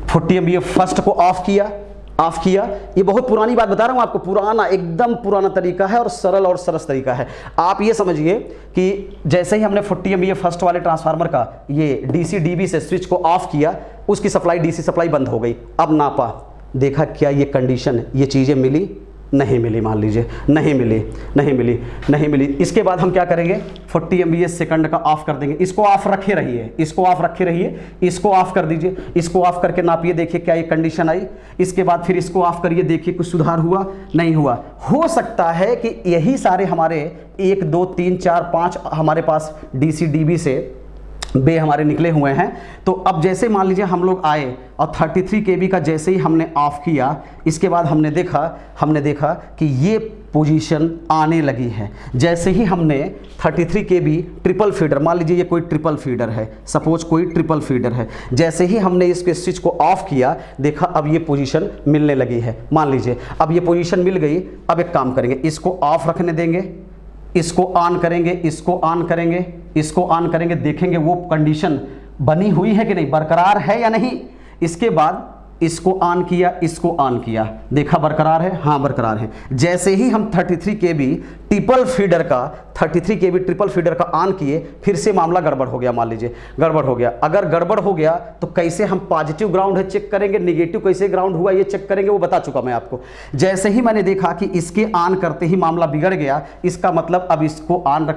40 MVA फर्स्ट को ऑफ किया। ये बहुत पुरानी बात बता रहा हूं आपको, एकदम पुराना तरीका है और सरल और सरस तरीका है। आप ये समझिए कि जैसे ही हमने 40 MVA फर्स्ट वाले ट्रांसफार्मर का ये डीसी डीबी से स्विच को ऑफ किया, उसकी सप्लाई डीसी सप्लाई बंद हो गई। अब नापा, देखा क्या ये कंडीशन, ये चीजें मिली, नहीं मिली, मान लीजिए नहीं मिली। इसके बाद हम क्या करेंगे, 40 MVA सेकंड का ऑफ कर देंगे, इसको ऑफ रखे रहिए, इसको ऑफ कर दीजिए, इसको ऑफ करके नापिए, देखिए क्या ये कंडीशन आई। इसके बाद फिर इसको ऑफ करिए, देखिए कुछ सुधार हुआ, नहीं हुआ। हो सकता है कि यही सारे हमारे 1 2 3 4 5 हमारे पास डीसी डीबी से बे हमारे निकले हुए हैं। तो अब जैसे मान लीजिए हम लोग आए और 33 kV का जैसे ही हमने ऑफ किया, इसके बाद हमने देखा कि ये पोजीशन आने लगी है। जैसे ही हमने 33 kV ट्रिपल फीडर, मान लीजिए ये कोई ट्रिपल फीडर है, सपोज कोई ट्रिपल फीडर है, जैसे ही हमने इसके स्विच को ऑफ किया, देखा अब ये पोजीशन मिलने लगी है। मान लीजिए अब ये पोजीशन मिल गई। अब एक काम करेंगे, इसको ऑफ रखने देंगे, इसको ऑन करेंगे, देखेंगे वो कंडीशन बनी हुई है कि नहीं, बरकरार है या नहीं। इसके बाद इसको ऑन किया, देखा बरकरार है, हाँ बरकरार है। जैसे ही हम 33 kV ट्रिपल फीडर का ऑन किए, फिर से मामला गड़बड़ हो गया, मान लीजिए गड़बड़ हो गया। अगर गड़बड़ हो गया तो कैसे हम पॉजिटिव ग्राउंड है चेक करेंगे, निगेटिव कैसे ग्राउंड हुआ ये चेक करेंगे, वो बता चुका मैं आपको। जैसे ही मैंने देखा कि इसके ऑन करते ही मामला बिगड़ गया, इसका मतलब अब इसको ऑन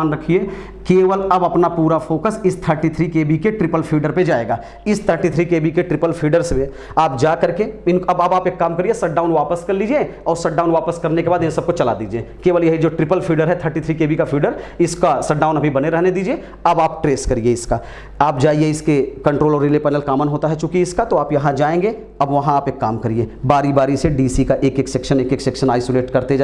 रखिए, केवल अब अपना पूरा फोकस इस 33 kV के ट्रिपल फीडर पे जाएगा। इस 33 kV के ट्रिपल फीडर से आप जा करके अब आप एक काम करिए, शटडाउन वापस कर लीजिए, और शटडाउन वापस करने के बाद इन सबको चला दीजिए। केवल यही जो ट्रिपल फीडर है 33 kV का फीडर, इसका शटडाउन अभी बने रहने दीजिए। अब आप ट्रेस करिए इसका, आप जाइए, इसके कंट्रोल और रिले पैनल कॉमन होता है चूंकि इसका, तो आप यहाँ जाएंगे। अब वहाँ आप एक काम करिए, बारी बारी से डीसी का एक एक सेक्शन आइसोलेट करते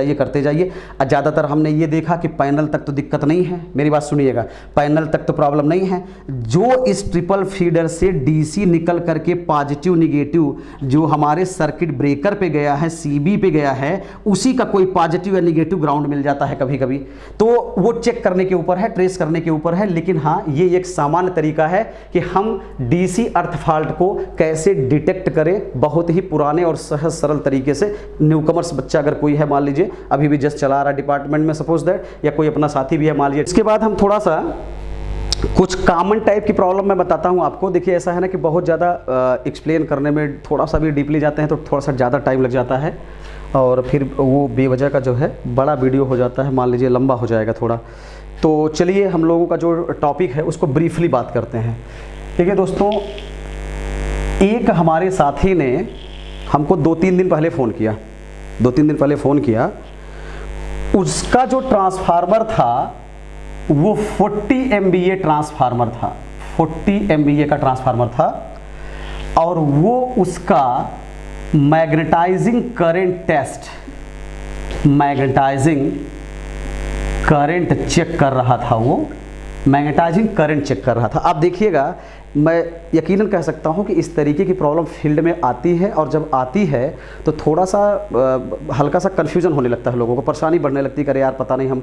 जाइए। ज़्यादातर हमने ये देखा कि पैनल तक तो दिक्कत नहीं है, मेरी बात सुनिएगा, पैनल तक तो प्रॉब्लम नहीं है। जो इस ट्रिपल फीडर से डीसी निकल करके पॉजिटिव निगेटिव जो हमारे सर्किट ब्रेकर पे गया है, सीबी पे गया है, उसी का कोई पॉजिटिव या निगेटिव ग्राउंड मिल जाता है कभी कभी, तो वो चेक करने के ऊपर है, ट्रेस करने के ऊपर है। लेकिन हाँ, ये एक सामान्य तरीका है कि हम डीसी अर्थ फॉल्ट को कैसे डिटेक्ट करें, बहुत ही पुराने और सहज सरल तरीके से। न्यूकमर्स बच्चा अगर कोई है, मान लीजिए अभी भी जस्ट चला रहा है डिपार्टमेंट में, सपोज दैट, या कोई अपना साथी भी है मान लीजिए। इसके बाद हम थोड़ा सा कुछ कॉमन टाइप की प्रॉब्लम मैं बताता हूं आपको। देखिए ऐसा है ना कि बहुत ज़्यादा एक्सप्लेन करने में थोड़ा सा भी डीपली जाते हैं तो थोड़ा सा ज़्यादा टाइम लग जाता है, और फिर वो बेवजह का जो है बड़ा वीडियो हो जाता है, मान लीजिए लंबा हो जाएगा थोड़ा। तो चलिए हम लोगों का जो टॉपिक है उसको ब्रीफली बात करते हैं। ठीक है दोस्तों, एक हमारे साथी ने हमको 2-3 दिन पहले फ़ोन किया, उसका जो ट्रांसफार्मर था वो 40 MVA ट्रांसफार्मर था, 40 MVA का ट्रांसफार्मर था, और वो उसका मैग्नेटाइजिंग करंट चेक कर रहा था, वो मैग्नेटाइजिंग करंट चेक कर रहा था। आप देखिएगा, मैं यकीनन कह सकता हूं कि इस तरीके की प्रॉब्लम फील्ड में आती है, और जब आती है तो थोड़ा सा हल्का सा कन्फ्यूजन होने लगता है, लोगों को परेशानी बढ़ने लगती है कि अरे यार पता नहीं हम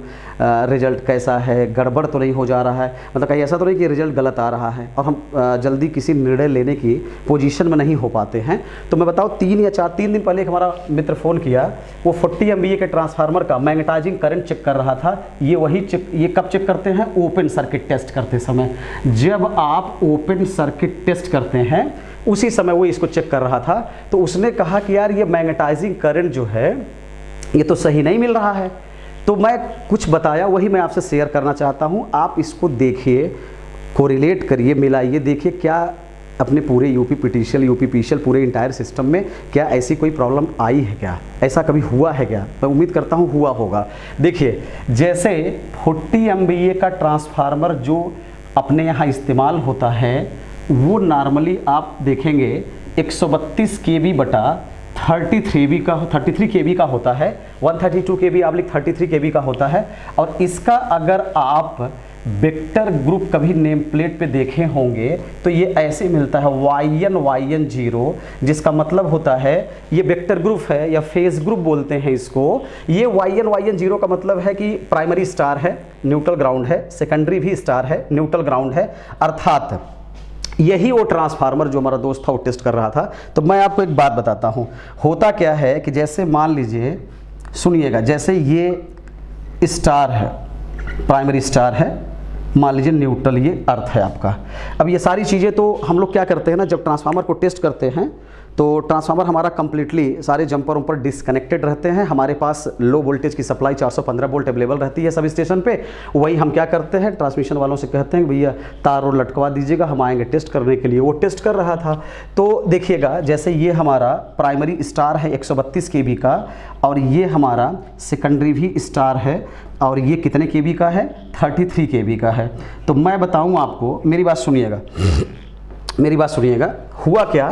रिजल्ट कैसा है, गड़बड़ तो नहीं हो जा रहा है, मतलब कहीं ऐसा तो नहीं कि रिजल्ट गलत आ रहा है, और हम जल्दी किसी निर्णय लेने की पोजीशन में नहीं हो पाते हैं। तो मैं बताऊँ 3 दिन पहले एक हमारा मित्र फ़ोन किया, वो 40 MVA के ट्रांसफार्मर का मैग्नेटाइजिंग करंट चेक कर रहा था। ये कब चेक करते हैं? ओपन सर्किट टेस्ट करते समय। जब आप ओपन सर्किट टेस्ट करते हैं उसी समय वो इसको चेक कर रहा था। तो उसने कहा कि यार ये मैग्नेटाइजिंग करंट जो है ये तो सही नहीं मिल रहा है, तो मैं कुछ बताया वही मैं आपसे शेयर करना चाहता हूँ। आप इसको देखिए, कोरिलेट करिए, मिलाइए, देखिए क्या अपने पूरे यूपी पीटीसीएल पूरे इंटायर सिस्टम में क्या ऐसी कोई प्रॉब्लम आई है, क्या ऐसा कभी हुआ है क्या? मैं उम्मीद करता हूँ हुआ होगा। देखिए जैसे 40 MVA का ट्रांसफार्मर जो अपने यहाँ इस्तेमाल होता है वो नॉर्मली आप देखेंगे 132 kV बटा 33 kV का होता है, 132 kV आब्लिक 33 kV का होता है। और इसका अगर आप वेक्टर ग्रुप कभी नेम प्लेट पे देखे होंगे तो ये ऐसे मिलता है YN0, जिसका मतलब होता है ये वेक्टर ग्रुप है या फेज ग्रुप बोलते हैं इसको। ये YN0 का मतलब है कि प्राइमरी स्टार है, न्यूट्रल ग्राउंड है, सेकेंडरी भी स्टार है, न्यूट्रल ग्राउंड है। अर्थात यही वो ट्रांसफार्मर जो हमारा दोस्त था वो टेस्ट कर रहा था। तो मैं आपको एक बात बताता हूँ, होता क्या है कि जैसे मान लीजिए, सुनिएगा, जैसे ये स्टार है, प्राइमरी स्टार है, मान लीजिए न्यूट्रल ये अर्थ है आपका। अब ये सारी चीज़ें तो हम लोग क्या करते हैं ना, जब ट्रांसफार्मर को टेस्ट करते हैं तो ट्रांसफार्मर हमारा कंप्लीटली सारे जंपर ऊपर डिसकनेक्टेड रहते हैं। हमारे पास लो वोल्टेज की सप्लाई 415 वोल्ट अवेलेबल रहती है सब स्टेशन पे। वही हम क्या करते हैं, ट्रांसमिशन वालों से कहते हैं भैया तार और लटकवा दीजिएगा, हम आएंगे टेस्ट करने के लिए। वो टेस्ट कर रहा था। तो देखिएगा जैसे ये हमारा प्राइमरी स्टार है 132 kV का, और ये हमारा सेकेंडरी भी स्टार है, और ये कितने kV का है, 33 kV का है। तो मैं बताऊँ आपको, मेरी बात सुनिएगा, मेरी बात सुनिएगा, हुआ क्या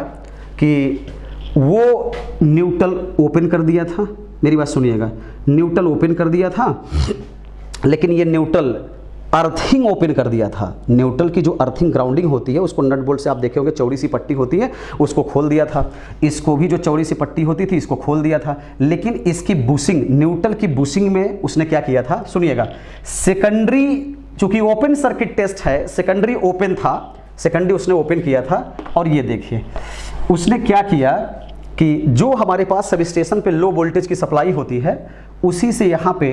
कि वो न्यूट्रल ओपन कर दिया था, मेरी बात सुनिएगा, न्यूट्रल ओपन कर दिया था, लेकिन ये न्यूट्रल अर्थिंग ओपन कर दिया था। न्यूट्रल की जो अर्थिंग ग्राउंडिंग होती है उसको नट बोल्ट से आप देखे होंगे, चौड़ी सी पट्टी होती है, उसको खोल दिया था। इसको भी जो चौड़ी सी पट्टी होती थी इसको खोल दिया था। लेकिन इसकी बुशिंग, न्यूट्रल की बुशिंग में उसने क्या किया था, सुनिएगा, सेकेंडरी, चूंकि ओपन सर्किट टेस्ट है, सेकेंडरी ओपन था, सेकेंडरी उसने ओपन किया था। और ये देखिए उसने क्या किया कि जो हमारे पास सब स्टेशन पे लो वोल्टेज की सप्लाई होती है उसी से यहाँ पे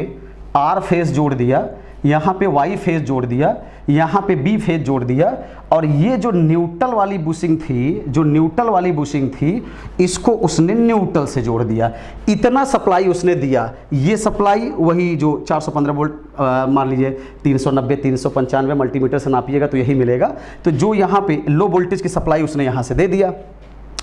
आर फेज जोड़ दिया, यहाँ पे वाई फेज जोड़ दिया, यहाँ पे बी फेज जोड़ दिया। और ये जो न्यूट्रल वाली बुशिंग थी, जो न्यूट्रल वाली बुशिंग थी, इसको उसने न्यूट्रल से जोड़ दिया। इतना सप्लाई उसने दिया। ये सप्लाई वही जो 415 वोल्ट मान लीजिए 390 395 मल्टीमीटर से नापिएगा तो यही मिलेगा। तो जो यहाँ पे लो वोल्टेज की सप्लाई उसने यहाँ से दे दिया।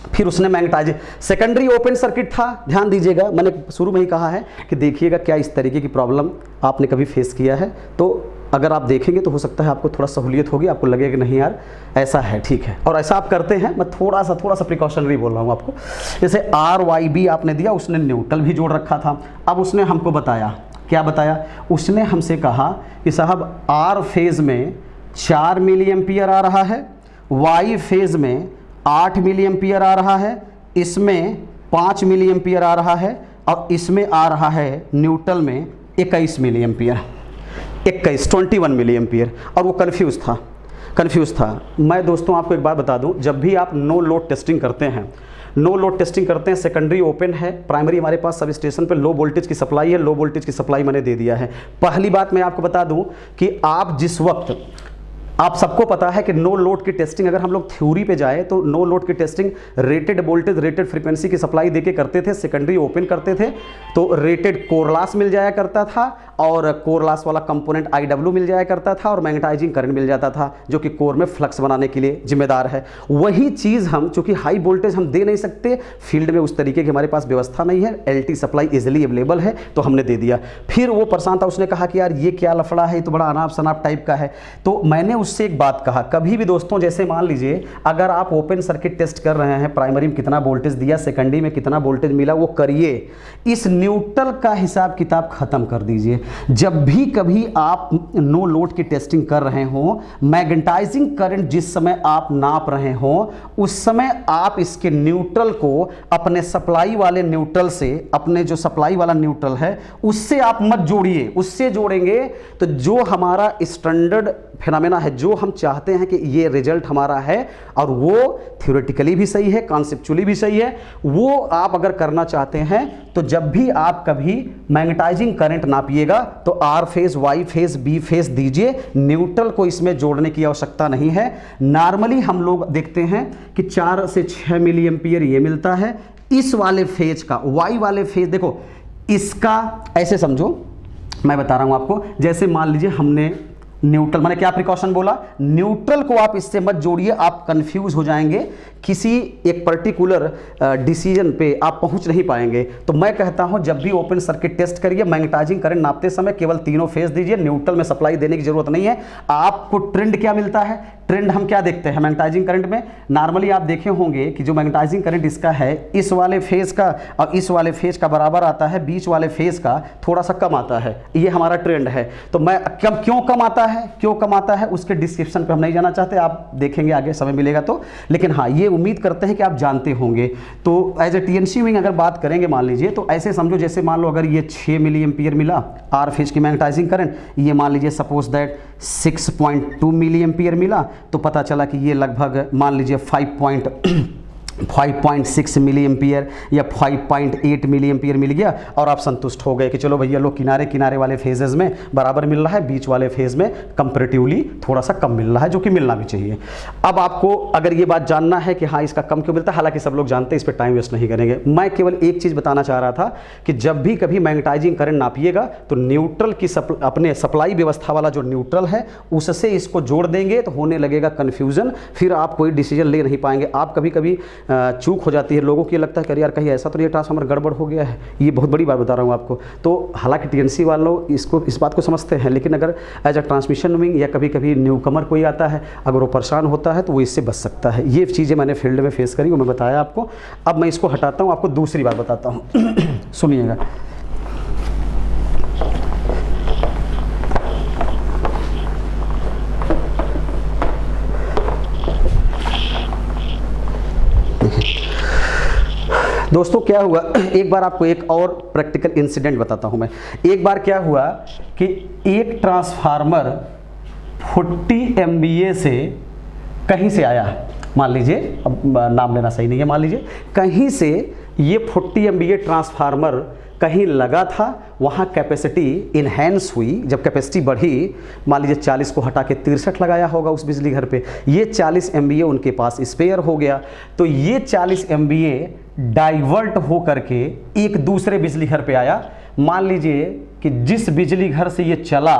फिर उसने मैग्नेटाइज, सेकेंडरी ओपन सर्किट था, ध्यान दीजिएगा, मैंने शुरू में ही कहा है कि देखिएगा क्या इस तरीके की प्रॉब्लम आपने कभी फेस किया है। तो अगर आप देखेंगे तो हो सकता है आपको थोड़ा सहूलियत होगी, आपको लगेगा नहीं यार ऐसा है, ठीक है, और ऐसा आप करते हैं। मैं थोड़ा सा प्रिकॉशनरी बोल रहा हूँ आपको। जैसे RYB आपने दिया, उसने न्यूट्रल भी जोड़ रखा था। अब उसने हमको बताया, क्या बताया, उसने हमसे कहा कि साहब R फेज़ में 4 मिली एम्पियर आ रहा है, Y फेज़ में 8 मिली एम्पियर आ रहा है, इसमें 5 मिली एम्पियर आ रहा है, और इसमें आ रहा है न्यूट्रल में 21 मिली एम्पियर, 21 मिली एम्पियर। और वो कन्फ्यूज़ था। मैं दोस्तों आपको एक बात बता दूं, जब भी आप नो लोड टेस्टिंग करते हैं, सेकेंडरी ओपन है, प्राइमरी हमारे पास सब स्टेशन पे लो वोल्टेज की सप्लाई है, लो वोल्टेज की सप्लाई मैंने दे दिया है। पहली बात मैं आपको बता दूं कि आप जिस वक्त, आप सबको पता है कि नो लोड की टेस्टिंग अगर हम लोग थ्योरी पे जाए तो नो लोड की testing rated voltage, rated frequency की सप्लाई देके करते थे, सेकेंडरी ओपन करते थे तो रेटेड कोर लॉस मिल जाया करता था, और कोर लॉस वाला कंपोनेंट IW मिल जाया करता था, और मैग्नेटाइजिंग करंट मिल जाता था जो कि कोर में फ्लक्स बनाने के लिए जिम्मेदार है। वही चीज़ हम, चूँकि हाई वोल्टेज हम दे नहीं सकते, फील्ड में उस तरीके की हमारे पास व्यवस्था नहीं है, LT सप्लाई इजिली अवेलेबल है, तो हमने दे दिया। फिर वो परेशान था, उसने कहा कि यार ये क्या लफड़ा है, तो बड़ा अनाप शनाप टाइप का है। तो मैंने उससे एक बात कहा, कभी भी दोस्तों, जैसे मान लीजिए अगर आप ओपन सर्किट टेस्ट कर रहे हैं, प्राइमरी में कितना वोल्टेज दिया, सेकेंडरी में कितना वोल्टेज मिला, वो करिए, इस न्यूट्रल का हिसाब किताब खत्म कर दीजिए। जब भी कभी आप नो लोड की टेस्टिंग कर रहे हो, मैग्नेटाइजिंग करंट जिस समय आप नाप रहे हो, उस समय आप इसके न्यूट्रल को अपने सप्लाई वाले न्यूट्रल से, अपने जो सप्लाई वाला न्यूट्रल है उससे आप मत जोड़िए। उससे जोड़ेंगे तो जो हमारा स्टैंडर्ड फिनोमेना है, जो हम चाहते हैं कि ये रिजल्ट हमारा है, और वो थ्योरेटिकली भी सही है, कॉन्सेप्चुअली भी सही है, वो आप अगर करना चाहते हैं तो जब भी आप कभी मैग्नेटाइजिंग करंट नापिएगा तो R phase, Y phase, B phase दीजिए, न्यूट्रल को इसमें जोड़ने की आवश्यकता नहीं है। नॉर्मली हम लोग देखते हैं कि 4 से 6 मिली एम्पियर ये मिलता है इस वाले फेज का। Y वाले फेज देखो, इसका ऐसे समझो, मैं बता रहा हूं आपको, जैसे मान लीजिए हमने न्यूट्रल, मैंने क्या प्रिकॉशन बोला, न्यूट्रल को आप इससे मत जोड़िए, आप कंफ्यूज हो जाएंगे, किसी एक पर्टिकुलर डिसीजन पे आप पहुंच नहीं पाएंगे। तो मैं कहता हूं जब भी ओपन सर्किट टेस्ट करिए, मैग्नेटाइजिंग करंट नापते समय केवल तीनों फेज दीजिए, न्यूट्रल में सप्लाई देने की जरूरत नहीं है। आपको ट्रेंड क्या मिलता है, ट्रेंड हम क्या देखते हैं मैग्नेटाइजिंग करंट में, नॉर्मली आप देखे होंगे कि जो मैग्नेटाइजिंग करंट इसका है, इस वाले फेज का और इस वाले फेज का बराबर आता है, बीच वाले फेज का थोड़ा सा कम आता है, ये हमारा ट्रेंड है। तो मैं क्यों कम आता है, क्यों कम आता है, उसके डिस्क्रिप्शन पे हम नहीं जाना चाहते, आप देखेंगे आगे समय मिलेगा तो। लेकिन हाँ, ये उम्मीद करते हैं कि आप जानते होंगे। तो एज ए टीएनसी विंग अगर बात करेंगे मान लीजिए, तो ऐसे समझो जैसे मान लो अगर ये 6 मिली एम्पियर मिला आर फेज की मैग्नेटाइजिंग करंट, ये मान लीजिए सपोज दैट 6.2 मिली एम्पियर मिला, तो पता चला कि ये लगभग मान लीजिए 5.6 मिली एम्पियर या 5.8 मिली एम्पियर मिल गया, और आप संतुष्ट हो गए कि चलो भैया लोग किनारे किनारे वाले फेजेस में बराबर मिल रहा है, बीच वाले फेज में कंपैरेटिवली थोड़ा सा कम मिल रहा है, जो कि मिलना भी चाहिए। अब आपको अगर ये बात जानना है कि हाँ इसका कम क्यों मिलता है, हालांकि सब लोग जानते हैं, इस पर टाइम वेस्ट नहीं करेंगे। मैं केवल एक चीज़ बताना चाह रहा था कि जब भी कभी मैग्नेटाइजिंग करंट नापिएगा तो न्यूट्रल की अपने सप्लाई व्यवस्था वाला जो न्यूट्रल है उससे इसको जोड़ देंगे तो होने लगेगा कन्फ्यूज़न, फिर आप कोई डिसीजन ले नहीं पाएंगे। आप कभी कभी चूक हो जाती है, लोगों को ये लगता है कि यार कहीं ऐसा तो नहीं ट्रांसफार्मर गड़बड़ हो गया है, ये बहुत बड़ी बात बता रहा हूँ आपको। तो हालांकि टीएनसी वालों इस बात को समझते हैं, लेकिन अगर एज अ ट्रांसमिशन विंग या कभी कभी न्यू कमर कोई आता है, अगर वो परेशान होता है तो वो इससे बच सकता है। ये चीज़ें मैंने फील्ड में फेस करी, वो मैं बताया आपको। अब मैं इसको हटाता हूँ, आपको दूसरी बात बताता हूँ सुनिएगा। दोस्तों क्या हुआ, एक बार आपको एक और प्रैक्टिकल इंसिडेंट बताता हूं मैं। एक बार क्या हुआ कि एक ट्रांसफार्मर 40 MVA से कहीं से आया, मान लीजिए, अब नाम लेना सही नहीं है, मान लीजिए कहीं से ये 40 MVA ट्रांसफार्मर कहीं लगा था, वहाँ कैपेसिटी इन्हेंस हुई। जब कैपेसिटी बढ़ी, मान लीजिए 40 को हटा के 63 लगाया होगा उस बिजली घर पे, ये 40 MVA उनके पास स्पेयर हो गया। तो ये 40 MVA डाइवर्ट हो करके एक दूसरे बिजली घर पे आया। मान लीजिए कि जिस बिजली घर से ये चला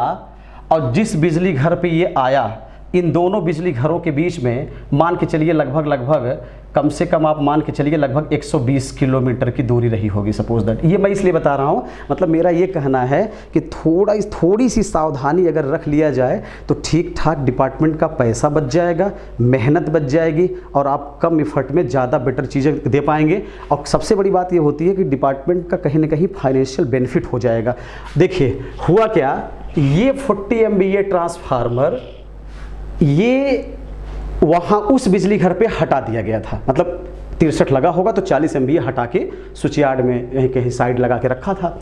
और जिस बिजली घर पे ये आया, इन दोनों बिजली घरों के बीच में मान के चलिए लगभग कम से कम आप मान के चलिए लगभग 120 किलोमीटर की दूरी रही होगी, सपोज दैट। ये मैं इसलिए बता रहा हूँ, मतलब मेरा ये कहना है कि थोड़ी सी सावधानी अगर रख लिया जाए तो ठीक ठाक डिपार्टमेंट का पैसा बच जाएगा, मेहनत बच जाएगी, और आप कम इफर्ट में ज़्यादा बेटर चीज़ें दे पाएंगे। और सबसे बड़ी बात ये होती है कि डिपार्टमेंट का कहीं ना कहीं फाइनेंशियल बेनिफिट हो जाएगा। देखिए हुआ क्या, ये 40 MVA ट्रांसफार्मर ये वहाँ उस बिजली घर पे हटा दिया गया था, मतलब 63 लगा होगा तो 40 MVA हटा के स्विच यार्ड में यहीं कहीं साइड लगा के रखा था।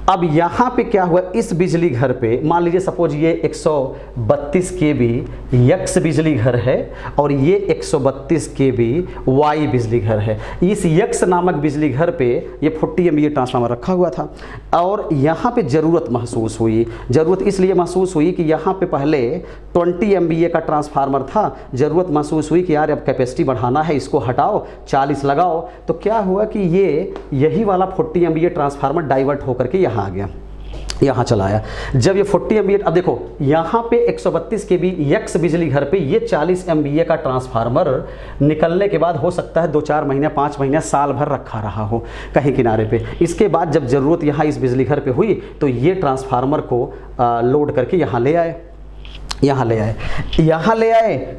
अब यहाँ पे क्या हुआ, इस बिजली घर पे मान लीजिए सपोज ये 132 kV यक्स बिजली घर है और ये 132 kV वाई बिजली घर है। इस यक्स नामक बिजली घर पे ये 40 MVA ट्रांसफार्मर रखा हुआ था, और यहाँ पे ज़रूरत महसूस हुई। ज़रूरत इसलिए महसूस हुई कि यहाँ पे पहले 20 MVA का ट्रांसफार्मर था, ज़रूरत महसूस हुई कि यार अब कैपेसिटी बढ़ाना है, इसको हटाओ 40 लगाओ। तो क्या हुआ कि यही वाला 40 MVA ट्रांसफार्मर डाइवर्ट होकर के यहाँ आ गया, यहाँ चला आया। जब ये 40 MVA, अब देखो यहाँ पे 132 kV यक्स बिजली घर पे ये 40 MVA का ट्रांसफार्मर निकलने के बाद हो सकता है 2-4 महीने 5 महीने साल भर रखा रहा हो कहीं किनारे पे। इसके बाद जब ज़रूरत यहाँ इस बिजली घर पे हुई तो ये ट्रांसफार्मर को लोड करके यहाँ ले आए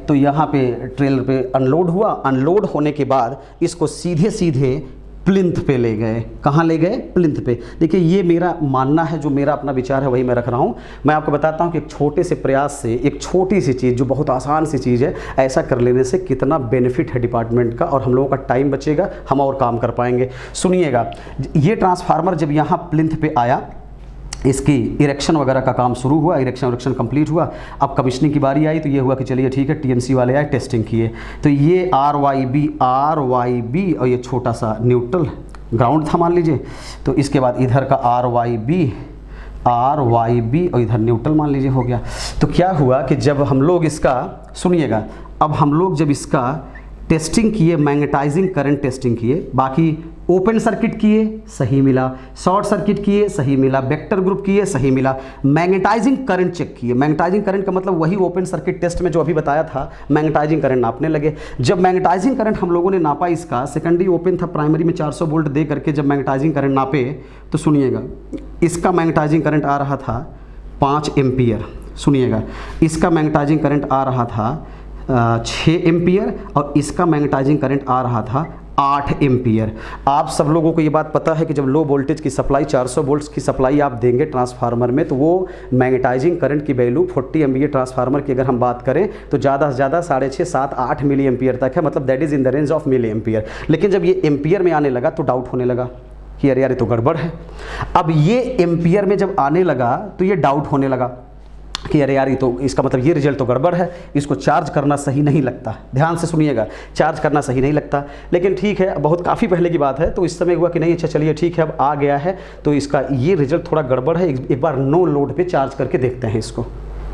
तो यहाँ पे ट्रेलर पे अनलोड हुआ। अनलोड होने के बाद इसको सीधे प्लिंथ पे ले गए। कहाँ ले गए? प्लिंथ पे। देखिए ये मेरा मानना है, जो मेरा अपना विचार है वही मैं रख रहा हूँ। मैं आपको बताता हूँ कि एक छोटे से प्रयास से एक छोटी सी चीज़ जो बहुत आसान सी चीज़ है, ऐसा कर लेने से कितना बेनिफिट है डिपार्टमेंट का, और हम लोगों का टाइम बचेगा, हम और काम कर पाएंगे। सुनिएगा, ये ट्रांसफार्मर जब यहाँ प्लिंथ पे आया, इसकी इरेक्शन वगैरह का काम शुरू हुआ, इरेक्शन कंप्लीट हुआ। अब कमीशनिंग की बारी आई तो ये हुआ कि चलिए ठीक है, टीएनसी वाले आए, टेस्टिंग किए। तो ये RYB और ये छोटा सा न्यूट्रल ग्राउंड था मान लीजिए। तो इसके बाद इधर का RYB और इधर न्यूट्रल मान लीजिए हो गया। तो क्या हुआ कि जब हम लोग इसका, सुनिएगा, अब हम लोग जब इसका टेस्टिंग किए, मैग्नेटाइजिंग करंट टेस्टिंग किए, बाकी ओपन सर्किट किए सही मिला, शॉर्ट सर्किट किए सही मिला, वेक्टर ग्रुप किए सही मिला, मैग्नेटाइजिंग करंट चेक किए। मैग्नेटाइजिंग करंट का मतलब वही ओपन सर्किट टेस्ट में जो अभी बताया था, मैग्नेटाइजिंग करंट नापने लगे। जब मैग्नेटाइजिंग करंट हम लोगों ने नापा, इसका सेकेंडरी ओपन था, प्राइमरी में 400 वोल्ट दे करके जब मैग्नेटाइजिंग करंट नापे तो सुनिएगा, इसका मैग्नेटाइजिंग करंट आ रहा था 5 एम्पियर। सुनिएगा, इसका मैग्नेटाइजिंग करंट आ रहा था 6 एम्पियर और इसका मैग्नेटाइजिंग करंट आ रहा था 8 एम्पियर। आप सब लोगों को ये बात पता है कि जब लो वोल्टेज की सप्लाई 400 वोल्ट्स की सप्लाई आप देंगे ट्रांसफार्मर में, तो वो मैग्नेटाइजिंग करंट की वैल्यू 40 एम्पियर ट्रांसफार्मर की अगर हम बात करें तो ज़्यादा से ज़्यादा 6.5, 7, 8 मिली एम्पियर तक है, मतलब that is in the range of milliampere. लेकिन जब ये एम्पियर में आने लगा तो डाउट होने लगा कि अरे यार ये तो गड़बड़ है। अब ये एम्पियर में जब आने लगा तो ये डाउट होने लगा कि अरे यार ये तो, इसका मतलब ये रिजल्ट तो गड़बड़ है, इसको चार्ज करना सही नहीं लगता। ध्यान से सुनिएगा, चार्ज करना सही नहीं लगता। लेकिन ठीक है, बहुत काफ़ी पहले की बात है, तो इस समय हुआ कि नहीं अच्छा चलिए ठीक है अब आ गया है तो इसका ये रिजल्ट थोड़ा गड़बड़ है, एक बार नो लोड पे चार्ज करके देखते हैं इसको।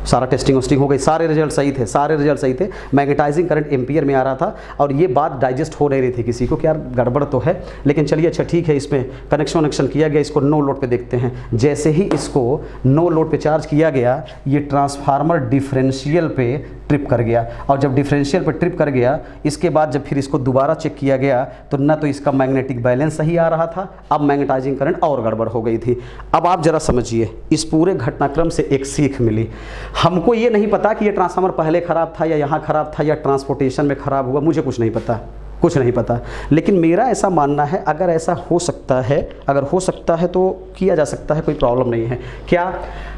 सारा टेस्टिंग वस्टिंग हो गई, सारे रिजल्ट सही थे, सारे रिजल्ट सही थे। मैग्नेटाइजिंग करंट एम्पियर में आ रहा था और ये बात डाइजेस्ट हो नहीं रही थी किसी को कि यार गड़बड़ तो है। लेकिन चलिए अच्छा ठीक है, इसमें कनेक्शन किया गया, इसको नो लोड पे देखते हैं। जैसे ही इसको नो लोड पे चार्ज किया गया, ये ट्रांसफार्मर डिफरेंशियल पे ट्रिप कर गया, और जब डिफरेंशियल पे ट्रिप कर गया, इसके बाद जब फिर इसको दोबारा चेक किया गया तो ना तो इसका मैग्नेटिक बैलेंस सही आ रहा था, अब मैग्नेटाइजिंग करंट और गड़बड़ हो गई थी। अब आप जरा समझिए, इस पूरे घटनाक्रम से एक सीख मिली। हमको ये नहीं पता कि ये ट्रांसफार्मर पहले ख़राब था या यहाँ ख़राब था या ट्रांसपोर्टेशन में ख़राब हुआ, मुझे कुछ नहीं पता, कुछ नहीं पता। लेकिन मेरा ऐसा मानना है अगर ऐसा हो सकता है, अगर हो सकता है तो किया जा सकता है, कोई प्रॉब्लम नहीं है। क्या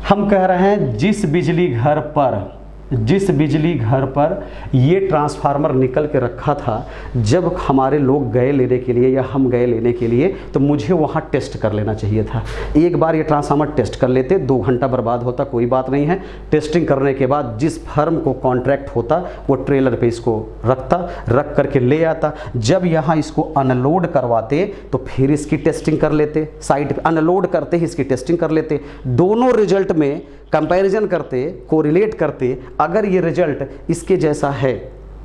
हम कह रहे हैं, जिस बिजली घर पर ये ट्रांसफार्मर निकल के रखा था, जब हमारे लोग गए लेने के लिए या हम गए लेने के लिए तो मुझे वहाँ टेस्ट कर लेना चाहिए था। एक बार ये ट्रांसफार्मर टेस्ट कर लेते, 2 घंटा बर्बाद होता, कोई बात नहीं है। टेस्टिंग करने के बाद जिस फर्म को कॉन्ट्रैक्ट होता वो ट्रेलर पे इसको रख करके ले आता। जब यहाँ इसको अनलोड करवाते तो फिर इसकी टेस्टिंग कर लेते, साइड पे अनलोड करते ही इसकी टेस्टिंग कर लेते, दोनों रिजल्ट में कंपैरिजन करते, कोरिलेट करते। अगर ये रिजल्ट इसके जैसा है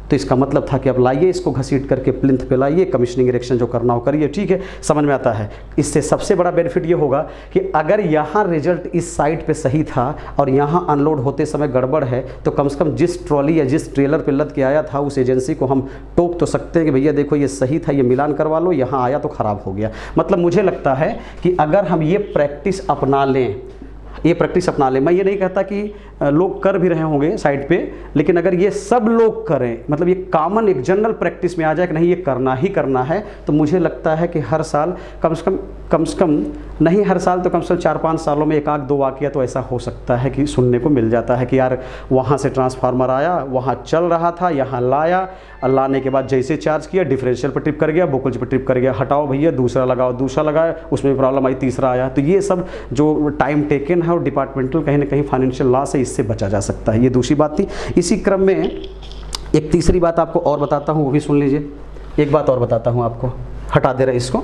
तो इसका मतलब था कि अब लाइए इसको घसीट करके प्लिंथ पे लाइए, कमीशनिंग इरेक्शन जो करना हो करिए, ठीक है, समझ में आता है। इससे सबसे बड़ा बेनिफिट ये होगा कि अगर यहाँ रिजल्ट इस साइड पे सही था और यहाँ अनलोड होते समय गड़बड़ है, तो कम से कम जिस ट्रॉली या जिस ट्रेलर पे लद के आया था उस एजेंसी को हम टोक तो सकते हैं कि भैया देखो ये सही था, ये मिलान करवा लो, यहाँ आया तो ख़राब हो गया। मतलब मुझे लगता है कि अगर हम ये प्रैक्टिस अपना लें, मैं ये नहीं कहता कि लोग कर भी रहे होंगे साइड पे, लेकिन अगर ये सब लोग करें, मतलब ये कॉमन एक जनरल प्रैक्टिस में आ जाए कि नहीं ये करना ही करना है, तो मुझे लगता है कि हर साल कम से कम नहीं, हर साल तो कम से कम 4-5 सालों में 1-2 वाक़या तो ऐसा हो सकता है कि सुनने को मिल जाता है कि यार वहाँ से ट्रांसफार्मर आया, वहाँ चल रहा था, यहाँ लाया, लाने के बाद जैसे चार्ज किया डिफरेंशियल पर ट्रिप कर गया, बुकल्स पर ट्रिप कर गया, हटाओ भैया दूसरा लगाओ, दूसरा लगाया, उसमें प्रॉब्लम आई, तीसरा आया। तो ये सब जो टाइम टेकन है और डिपार्टमेंटल कहीं ना कहीं फाइनेंशियल लॉस है, इससे बचा जा सकता है। ये दूसरी बात थी। इसी क्रम में एक तीसरी बात आपको और बताता हूँ, वो भी सुन लीजिए। एक बात और बताता हूँ आपको, हटा दे रहे इसको।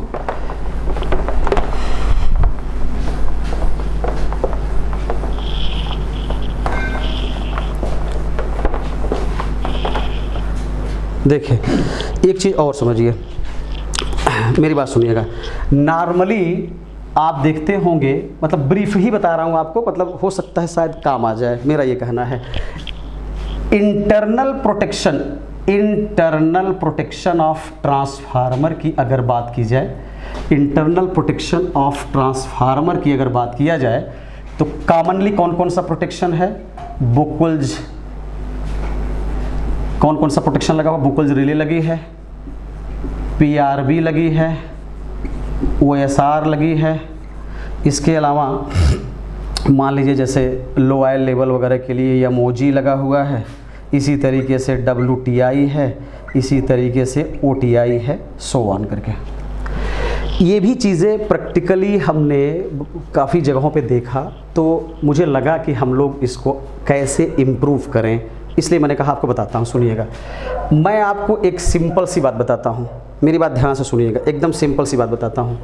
देखिए एक चीज़ और समझिए, मेरी बात सुनिएगा। नॉर्मली आप देखते होंगे, मतलब ब्रीफ ही बता रहा हूँ आपको, मतलब हो सकता है शायद काम आ जाए, मेरा ये कहना है। इंटरनल प्रोटेक्शन ऑफ ट्रांसफार्मर की अगर बात की जाए, इंटरनल प्रोटेक्शन ऑफ ट्रांसफार्मर की अगर बात किया जाए तो कॉमनली कौन कौन सा प्रोटेक्शन है? बुकल्स, कौन कौन सा प्रोटेक्शन लगा हुआ? बुकल्स रिले लगी है, PRB लगी है, OSR लगी है। इसके अलावा मान लीजिए जैसे लो ऑयल लेवल वगैरह के लिए MOG लगा हुआ है, इसी तरीके से WTI है, इसी तरीके से OTI है, सो ऑन करके। ये भी चीज़ें प्रैक्टिकली हमने काफ़ी जगहों पे देखा, तो मुझे लगा कि हम लोग इसको कैसे इम्प्रूव करें, इसलिए मैंने कहा आपको बताता हूँ। सुनिएगा, मैं आपको एक सिंपल सी बात बताता हूँ, मेरी बात ध्यान से सुनिएगा, एकदम सिंपल सी बात बताता हूँ।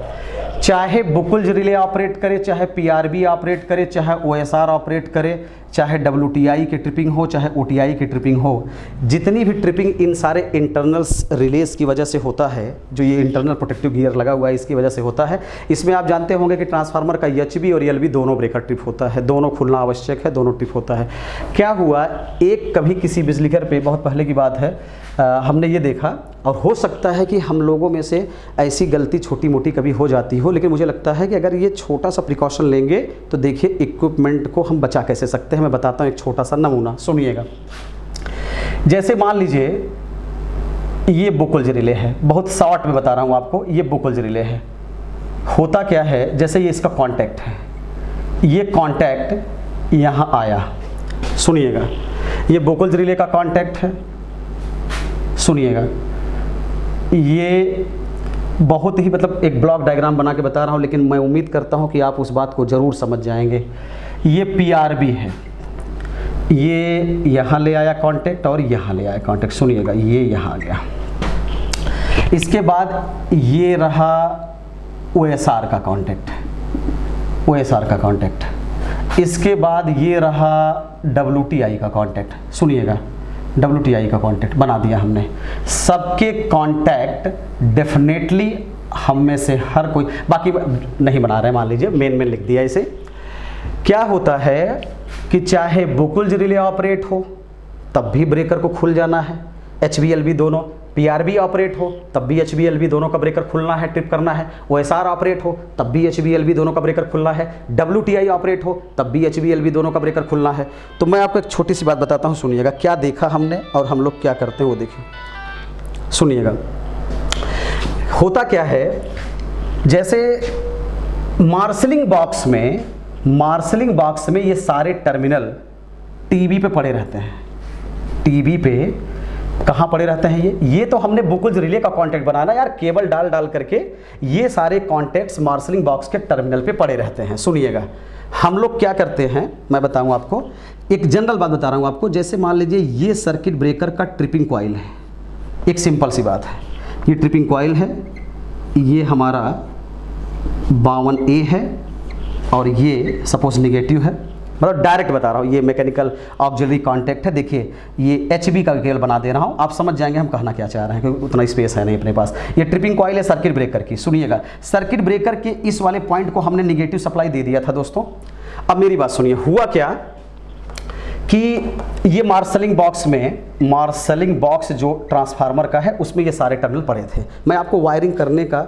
चाहे बुकल्स रिले ऑपरेट करे, चाहे PRB ऑपरेट करे, चाहे OSR ऑपरेट करे, चाहे WTI की ट्रिपिंग हो, चाहे OTI की ट्रिपिंग हो, जितनी भी ट्रिपिंग इन सारे इंटरनल्स रिलेज की वजह से होता है, जो ये इंटरनल प्रोटेक्टिव गियर लगा हुआ है इसकी वजह से होता है। इसमें आप जानते होंगे कि ट्रांसफार्मर का HV और LV दोनों ब्रेकर ट्रिप होता है, दोनों खुलना आवश्यक है, दोनों ट्रिप होता है। क्या हुआ, एक कभी किसी बिजली घर पे, बहुत पहले की बात है, हमने ये देखा, और हो सकता है कि हम लोगों में से ऐसी गलती छोटी मोटी कभी हो जाती हो, लेकिन मुझे लगता है कि अगर ये छोटा सा प्रिकॉशन लेंगे तो देखिए इक्विपमेंट को हम बचा कैसे सकते हैं। मैं बताता हूँ एक छोटा सा नमूना, सुनिएगा। जैसे मान लीजिए ये बुकल्ज रिले है, बहुत शॉर्ट में बता रहा हूँ आपको, ये बुकल्ज रिले है। होता क्या है, जैसे ये इसका कॉन्टैक्ट है, ये कॉन्टैक्ट यहाँ आया, सुनिएगा, ये बुकल्ज रिले का कॉन्टैक्ट है, सुनिएगा। ये बहुत ही मतलब एक ब्लॉक डायग्राम बना के बता रहा हूँ, लेकिन मैं उम्मीद करता हूँ कि आप उस बात को ज़रूर समझ जाएंगे। ये PRB है, ये यहाँ ले आया कांटेक्ट और यहाँ ले आया कांटेक्ट, सुनिएगा, ये यहाँ आ गया। इसके बाद ये रहा OSR का कांटेक्ट, OSR का कांटेक्ट। इसके बाद ये रहा WTI का कांटेक्ट, सुनिएगा, WTI का कांटेक्ट बना दिया हमने। सबके कांटेक्ट डेफिनेटली हम में से हर कोई, बाकी नहीं बना रहे, मान लीजिए मेन लिख दिया इसे। क्या होता है कि चाहे बुकल्ज रिले ऑपरेट हो तब भी ब्रेकर को खुल जाना है, HV LV दोनों, PRB ऑपरेट हो तब भी HV LV दोनों का ब्रेकर खुलना है, ट्रिप करना है, OSR ऑपरेट हो तब भी HV LV दोनों का ब्रेकर खुलना है, WTI ऑपरेट हो तब भी HV LV दोनों का ब्रेकर खुलना है। तो मैं आपको एक छोटी सी बात बताता हूँ, सुनिएगा, क्या देखा हमने और हम लोग क्या करते हैं वो देखिए, सुनिएगा। होता क्या है, जैसे मार्शलिंग बॉक्स में ये सारे टर्मिनल टीवी पे पड़े रहते हैं, टीवी पे कहाँ पड़े रहते हैं, ये तो हमने बुकल्ज रिले का कांटेक्ट बनाना यार, केबल डाल करके ये सारे कांटेक्ट्स मार्शलिंग बॉक्स के टर्मिनल पे पड़े रहते हैं। सुनिएगा, हम लोग क्या करते हैं, मैं बताऊं आपको, एक जनरल बात बता रहा हूं आपको। जैसे मान लीजिए ये सर्किट ब्रेकर का ट्रिपिंग कॉइल है, एक सिंपल सी बात है, ये ट्रिपिंग कॉइल है, ये हमारा 52A है और ये सपोज निगेटिव है, मतलब डायरेक्ट बता रहा हूँ, ये मैकेनिकल ऑक्सिलरी कांटेक्ट है। देखिए ये HV का केबल बना दे रहा हूँ, आप समझ जाएंगे हम कहना क्या चाह रहे हैं, क्योंकि उतना स्पेस है नहीं अपने पास। ये ट्रिपिंग कॉइल है सर्किट ब्रेकर की, सुनिएगा, सर्किट ब्रेकर के इस वाले पॉइंट को हमने निगेटिव सप्लाई दे दिया था दोस्तों। अब मेरी बात सुनिए, हुआ क्या कि ये मार्शलिंग बॉक्स जो ट्रांसफार्मर का है उसमें ये सारे टर्मिनल पड़े थे। मैं आपको वायरिंग करने का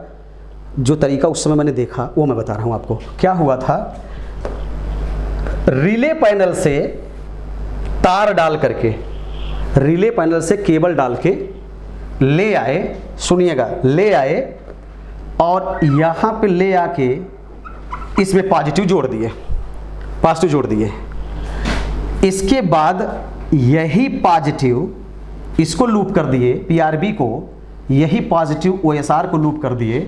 जो तरीका उस समय मैंने देखा वो मैं बता रहा हूँ आपको। क्या हुआ था, रिले पैनल से तार डाल करके, रिले पैनल से केबल डाल के ले आए, सुनिएगा, ले आए और यहाँ पे ले आके इसमें पॉजिटिव जोड़ दिए। इसके बाद यही पॉजिटिव इसको लूप कर दिए, PRB को, यही पॉजिटिव OSR को लूप कर दिए,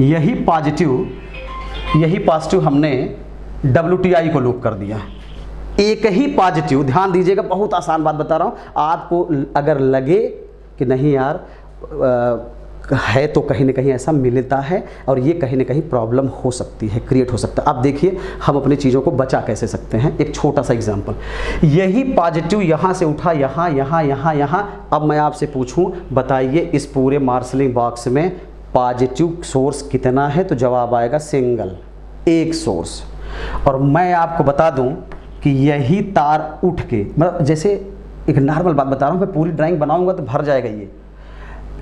यही पॉजिटिव हमने WTI को लूप कर दिया। एक ही पॉजिटिव, ध्यान दीजिएगा, बहुत आसान बात बता रहा हूँ आपको। अगर लगे कि नहीं यार है तो कहीं ना कहीं ऐसा मिलता है और ये कहीं ना कहीं प्रॉब्लम हो सकती है, क्रिएट हो सकता है। आप देखिए हम अपनी चीज़ों को बचा कैसे सकते हैं। एक छोटा सा एग्जांपल, यही पॉजिटिव यहाँ से उठा यहाँ। अब मैं आपसे पूछूं, बताइए इस पूरे मार्शलिंग बॉक्स में पॉजिटिव सोर्स कितना है? तो जवाब आएगा सिंगल, एक सोर्स। और मैं आपको बता दूं कि यही तार उठ के, मतलब जैसे एक नॉर्मल बात बता रहा हूँ, मैं पूरी ड्राइंग बनाऊंगा तो भर जाएगा ये।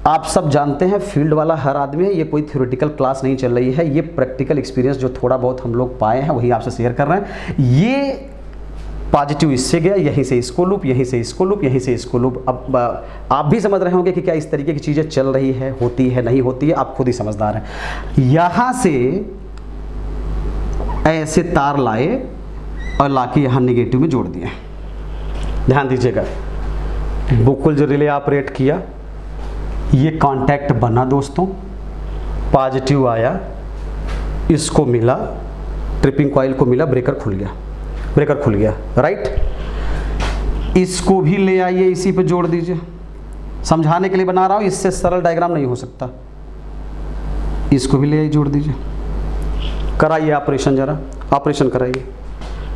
आप सब जानते हैं, फील्ड वाला हर आदमी है, ये कोई थ्योरेटिकल क्लास नहीं चल रही है, ये प्रैक्टिकल एक्सपीरियंस जो थोड़ा बहुत हम लोग पाए हैं वही आपसे शेयर कर रहे हैं। ये पॉजिटिव इससे गया, यहीं से इसको लूप, यहीं से इसको लूप, यहीं से इसको लूप। अब आप भी समझ रहे होंगे कि क्या इस तरीके की चीज़ें चल रही है, होती है, नहीं होती है, आप खुद ही समझदार हैं। यहाँ से ऐसे तार लाए और लाके यहाँ नेगेटिव में जोड़ दिए। ध्यान दीजिएगा, बुकल जो रिले ऑपरेट किया, ये कांटेक्ट बना दोस्तों, पॉजिटिव आया, इसको मिला, ट्रिपिंग कॉइल को मिला, ब्रेकर खुल गया, राइट। इसको भी ले आइए, इसी पे जोड़ दीजिए। समझाने के लिए बना रहा हूँ, इससे सरल डायग्राम नहीं हो सकता। इसको भी ले आइए, जोड़ दीजिए, कराइए ऑपरेशन, जरा ऑपरेशन कराइए।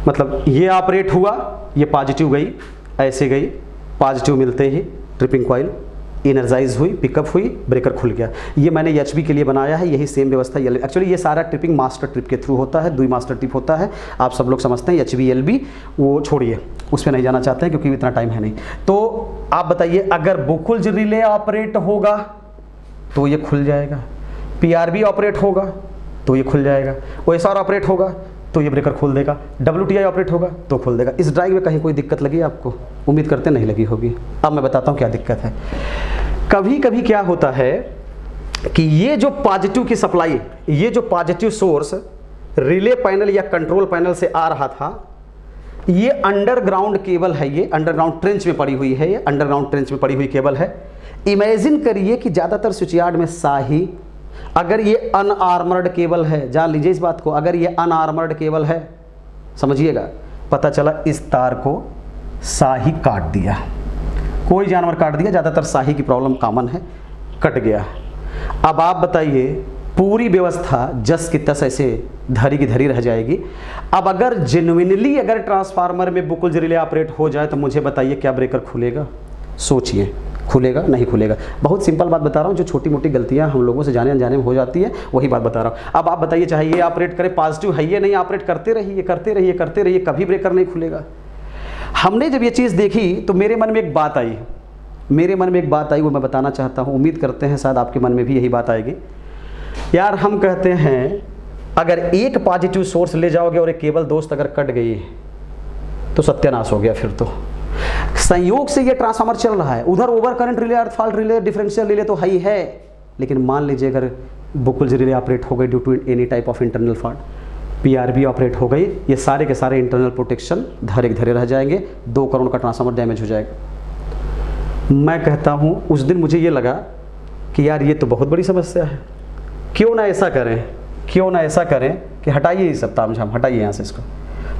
मतलब ये ऑपरेट हुआ, ये पॉजिटिव गई, ऐसे गई, पॉजिटिव मिलते ही ट्रिपिंग कॉइल एनर्जाइज हुई, पिकअप हुई, ब्रेकर खुल गया। ये मैंने एचबी के लिए बनाया है, यही सेम व्यवस्था एक्चुअली ये सारा ट्रिपिंग मास्टर ट्रिप के थ्रू होता है, 2 मास्टर ट्रिप होता है, आप सब लोग समझते हैं। एचबी एलबी वो छोड़िए, उस पर नहीं जाना चाहते हैं क्योंकि इतना टाइम है नहीं। तो आप बताइए, अगर बुकुल्ज रिले ऑपरेट होगा तो ये खुल जाएगा, पीआरबी ऑपरेट होगा तो ये खुल जाएगा, ओएसआर ऑपरेट होगा तो ये ब्रेकर खोल देगा, WTI ऑपरेट होगा तो खोल देगा। इस ड्राइव में कहीं कोई दिक्कत लगी आपको? उम्मीद करते नहीं लगी होगी। अब मैं बताता हूँ क्या दिक्कत है। कभी कभी क्या होता है कि ये जो पॉजिटिव की सप्लाई, ये जो पॉजिटिव सोर्स रिले पैनल या कंट्रोल पैनल से आ रहा था, ये अंडरग्राउंड केबल है, ये अंडरग्राउंड ट्रेंच में पड़ी हुई है, ये अंडरग्राउंड ट्रेंच में पड़ी हुई केबल है। इमेजिन करिए कि ज़्यादातर स्विच यार्ड में शाही, अगर ये अनआर्मर्ड केबल है, जान लीजिए इस बात को, अगर ये अनआर्मर्ड केबल है, समझिएगा, पता चला इस तार को शाही काट दिया, कोई जानवर काट दिया, ज़्यादातर शाही की प्रॉब्लम कॉमन है, कट गया। अब आप बताइए, पूरी व्यवस्था जस की तस ऐसे धरी की धरी रह जाएगी। अब अगर जेन्युइनली अगर ट्रांसफार्मर में बुकुल्ज रिले ऑपरेट हो जाए तो मुझे बताइए क्या ब्रेकर खुलेगा? सोचिए, खुलेगा नहीं खुलेगा? बहुत सिंपल बात बता रहा हूँ, जो छोटी मोटी गलतियाँ हम लोगों से जाने अनजाने में हो जाती है वही बात बता रहा हूँ। अब आप बताइए, चाहे ये ऑपरेट करे, पॉजिटिव है ये नहीं, ऑपरेट करते रहिए करते रहिए करते रहिए, कभी ब्रेकर नहीं खुलेगा। हमने जब ये चीज़ देखी तो मेरे मन में एक बात आई, वो मैं बताना चाहता हूँ, उम्मीद करते हैं शायद आपके मन में भी यही बात आएगी। यार हम कहते हैं अगर एक पॉजिटिव सोर्स ले जाओगे और एक केबल दोस्त अगर कट गई तो सत्यानाश हो गया। फिर तो संयोग से ये ट्रांसफार्मर चल रहा है, उधर ओवर करंट रिले, अर्थ फॉल्ट रिले, डिफरेंशियल रिले तो ही है, लेकिन मान लीजिए अगर बुकुल्ज रिले ऑपरेट हो गई due to any type of internal fault, PRB operate हो गई, ये सारे के सारे इंटरनल प्रोटेक्शन धरे के धरे रह जाएंगे, 2 करोड़ का ट्रांसफार्मर डैमेज हो जाएगा। मैं कहता हूँ उस दिन मुझे ये लगा कि यार ये तो बहुत बड़ी समस्या है, क्यों ना ऐसा करें कि हटाइए ये सब तामझाम, हटाइए यहाँ से इसको,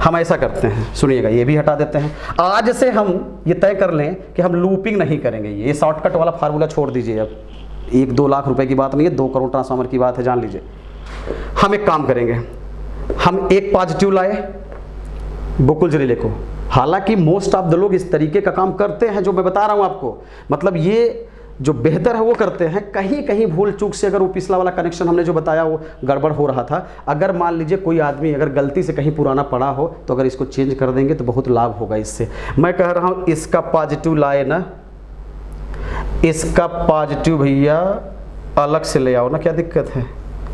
हम ऐसा करते हैं, सुनिएगा, ये भी हटा देते हैं। आज से हम ये तय कर लें कि हम लूपिंग नहीं करेंगे, ये शॉर्टकट वाला फार्मूला छोड़ दीजिए। अब 1-2 लाख रुपए की बात नहीं है, 2 करोड़ ट्रांसफार्मर की बात है, जान लीजिए। हम एक काम करेंगे, हम एक पॉजिटिव लाए बुकुल्ज रिले को, हालांकि मोस्ट ऑफ द लोग इस तरीके का काम करते हैं जो मैं बता रहा हूँ आपको, मतलब ये जो बेहतर है वो करते हैं। कहीं कहीं भूल चूक से अगर वो पिछला वाला कनेक्शन हमने जो बताया वो गड़बड़ हो रहा था, अगर मान लीजिए कोई आदमी अगर गलती से कहीं पुराना पड़ा हो तो अगर इसको चेंज कर देंगे तो बहुत लाभ होगा इससे। मैं कह रहा हूँ इसका पॉजिटिव लाए ना, इसका पॉजिटिव भैया अलग से ले आओ ना, क्या दिक्कत है?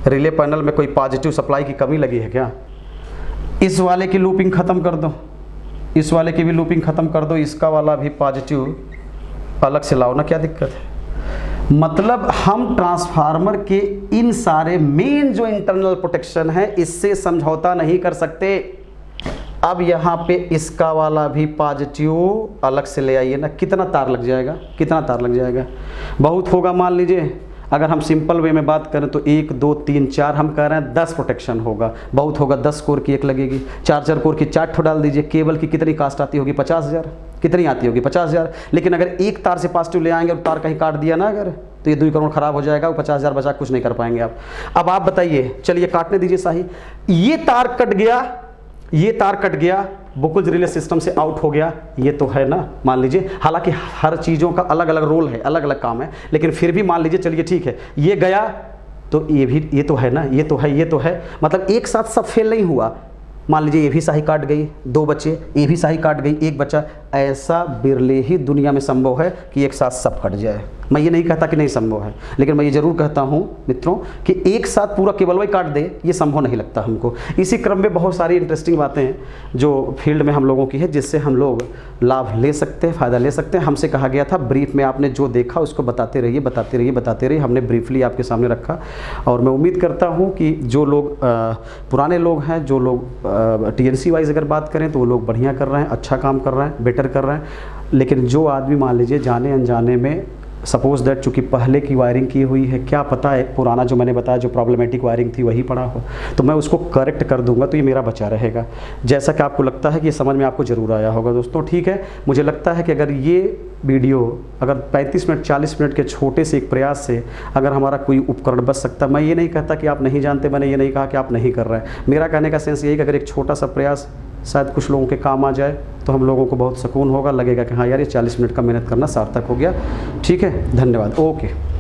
रिले पैनल में कोई पॉजिटिव सप्लाई की कमी लगी है क्या? इस वाले की लूपिंग ख़त्म कर दो, इस वाले की भी लूपिंग ख़त्म कर दो, इसका वाला भी पॉजिटिव अलग से लाओ ना, क्या दिक्कत है? मतलब हम ट्रांसफार्मर के इन सारे मेन जो इंटरनल प्रोटेक्शन है इससे समझौता नहीं कर सकते। अब यहाँ पे इसका वाला भी पॉजिटिव अलग से ले आइए ना, कितना तार लग जाएगा? बहुत होगा, मान लीजिए अगर हम सिंपल वे में बात करें तो 1 2 3 4, हम कह रहे हैं 10 प्रोटेक्शन होगा, बहुत होगा 10 कोर की एक लगेगी, 4 कोर की 4 ठो डाल दीजिए। केबल की कितनी कास्ट आती होगी? 50,000। कितनी आती होगी? 50,000। लेकिन अगर एक तार से पॉजिटिव ले आएंगे और तार कहीं काट दिया ना अगर, तो ये 2 करोड़ खराब हो जाएगा, 50,000 बचा कुछ नहीं कर पाएंगे आप। अब आप बताइए, चलिए काटने दीजिए शाही, ये तार कट गया, बुकुल्ज रिले सिस्टम से आउट हो गया, ये तो है ना, मान लीजिए। हालांकि हर चीज़ों का अलग अलग रोल है, अलग अलग काम है, लेकिन फिर भी मान लीजिए, चलिए ठीक है, ये गया तो ये तो है ना, ये तो है, मतलब एक साथ सब फेल नहीं हुआ। मान लीजिए ये भी शाही काट गई, 2 बच्चे, ये भी शाही काट गई, 1 बच्चा, ऐसा बिरले ही दुनिया में संभव है कि एक साथ सब कट जाए। मैं ये नहीं कहता कि नहीं संभव है, लेकिन मैं ये जरूर कहता हूँ मित्रों कि एक साथ पूरा केबल वही काट दे, ये संभव नहीं लगता हमको। इसी क्रम में बहुत सारी इंटरेस्टिंग बातें हैं जो फील्ड में हम लोगों की है, जिससे हम लोग लाभ ले सकते हैं, फ़ायदा ले सकते हैं। हमसे कहा गया था ब्रीफ में आपने जो देखा उसको बताते रहिए। हमने ब्रीफली आपके सामने रखा, और मैं उम्मीद करता हूँ कि जो लोग पुराने लोग हैं, जो लोग TNC वाइज अगर बात करें तो वो लोग बढ़िया कर रहे हैं, अच्छा काम कर रहे हैं, बेटर कर रहे हैं। लेकिन जो आदमी मान लीजिए जाने अनजाने में, सपोज दैट चूँकि पहले की वायरिंग की हुई है, क्या पता है पुराना जो मैंने बताया जो प्रॉब्लमेटिक वायरिंग थी वही पड़ा हो, तो मैं उसको करेक्ट कर दूंगा, तो ये मेरा बचा रहेगा। जैसा कि आपको लगता है कि ये समझ में आपको ज़रूर आया होगा दोस्तों, ठीक है। मुझे लगता है कि अगर ये वीडियो अगर 35 मिनट 40 मिनट के छोटे से एक प्रयास से अगर हमारा कोई उपकरण बच सकता, मैं ये नहीं कहता कि आप नहीं जानते, मैंने ये नहीं कहा कि आप नहीं कर रहे हैं। मेरा कहने का सेंस यही कि अगर एक छोटा सा प्रयास शायद कुछ लोगों के काम आ जाए, तो हम लोगों को बहुत सुकून होगा, लगेगा कि हाँ यार ये 40 मिनट का मेहनत करना सार्थक हो गया। ठीक है, धन्यवाद, ओके।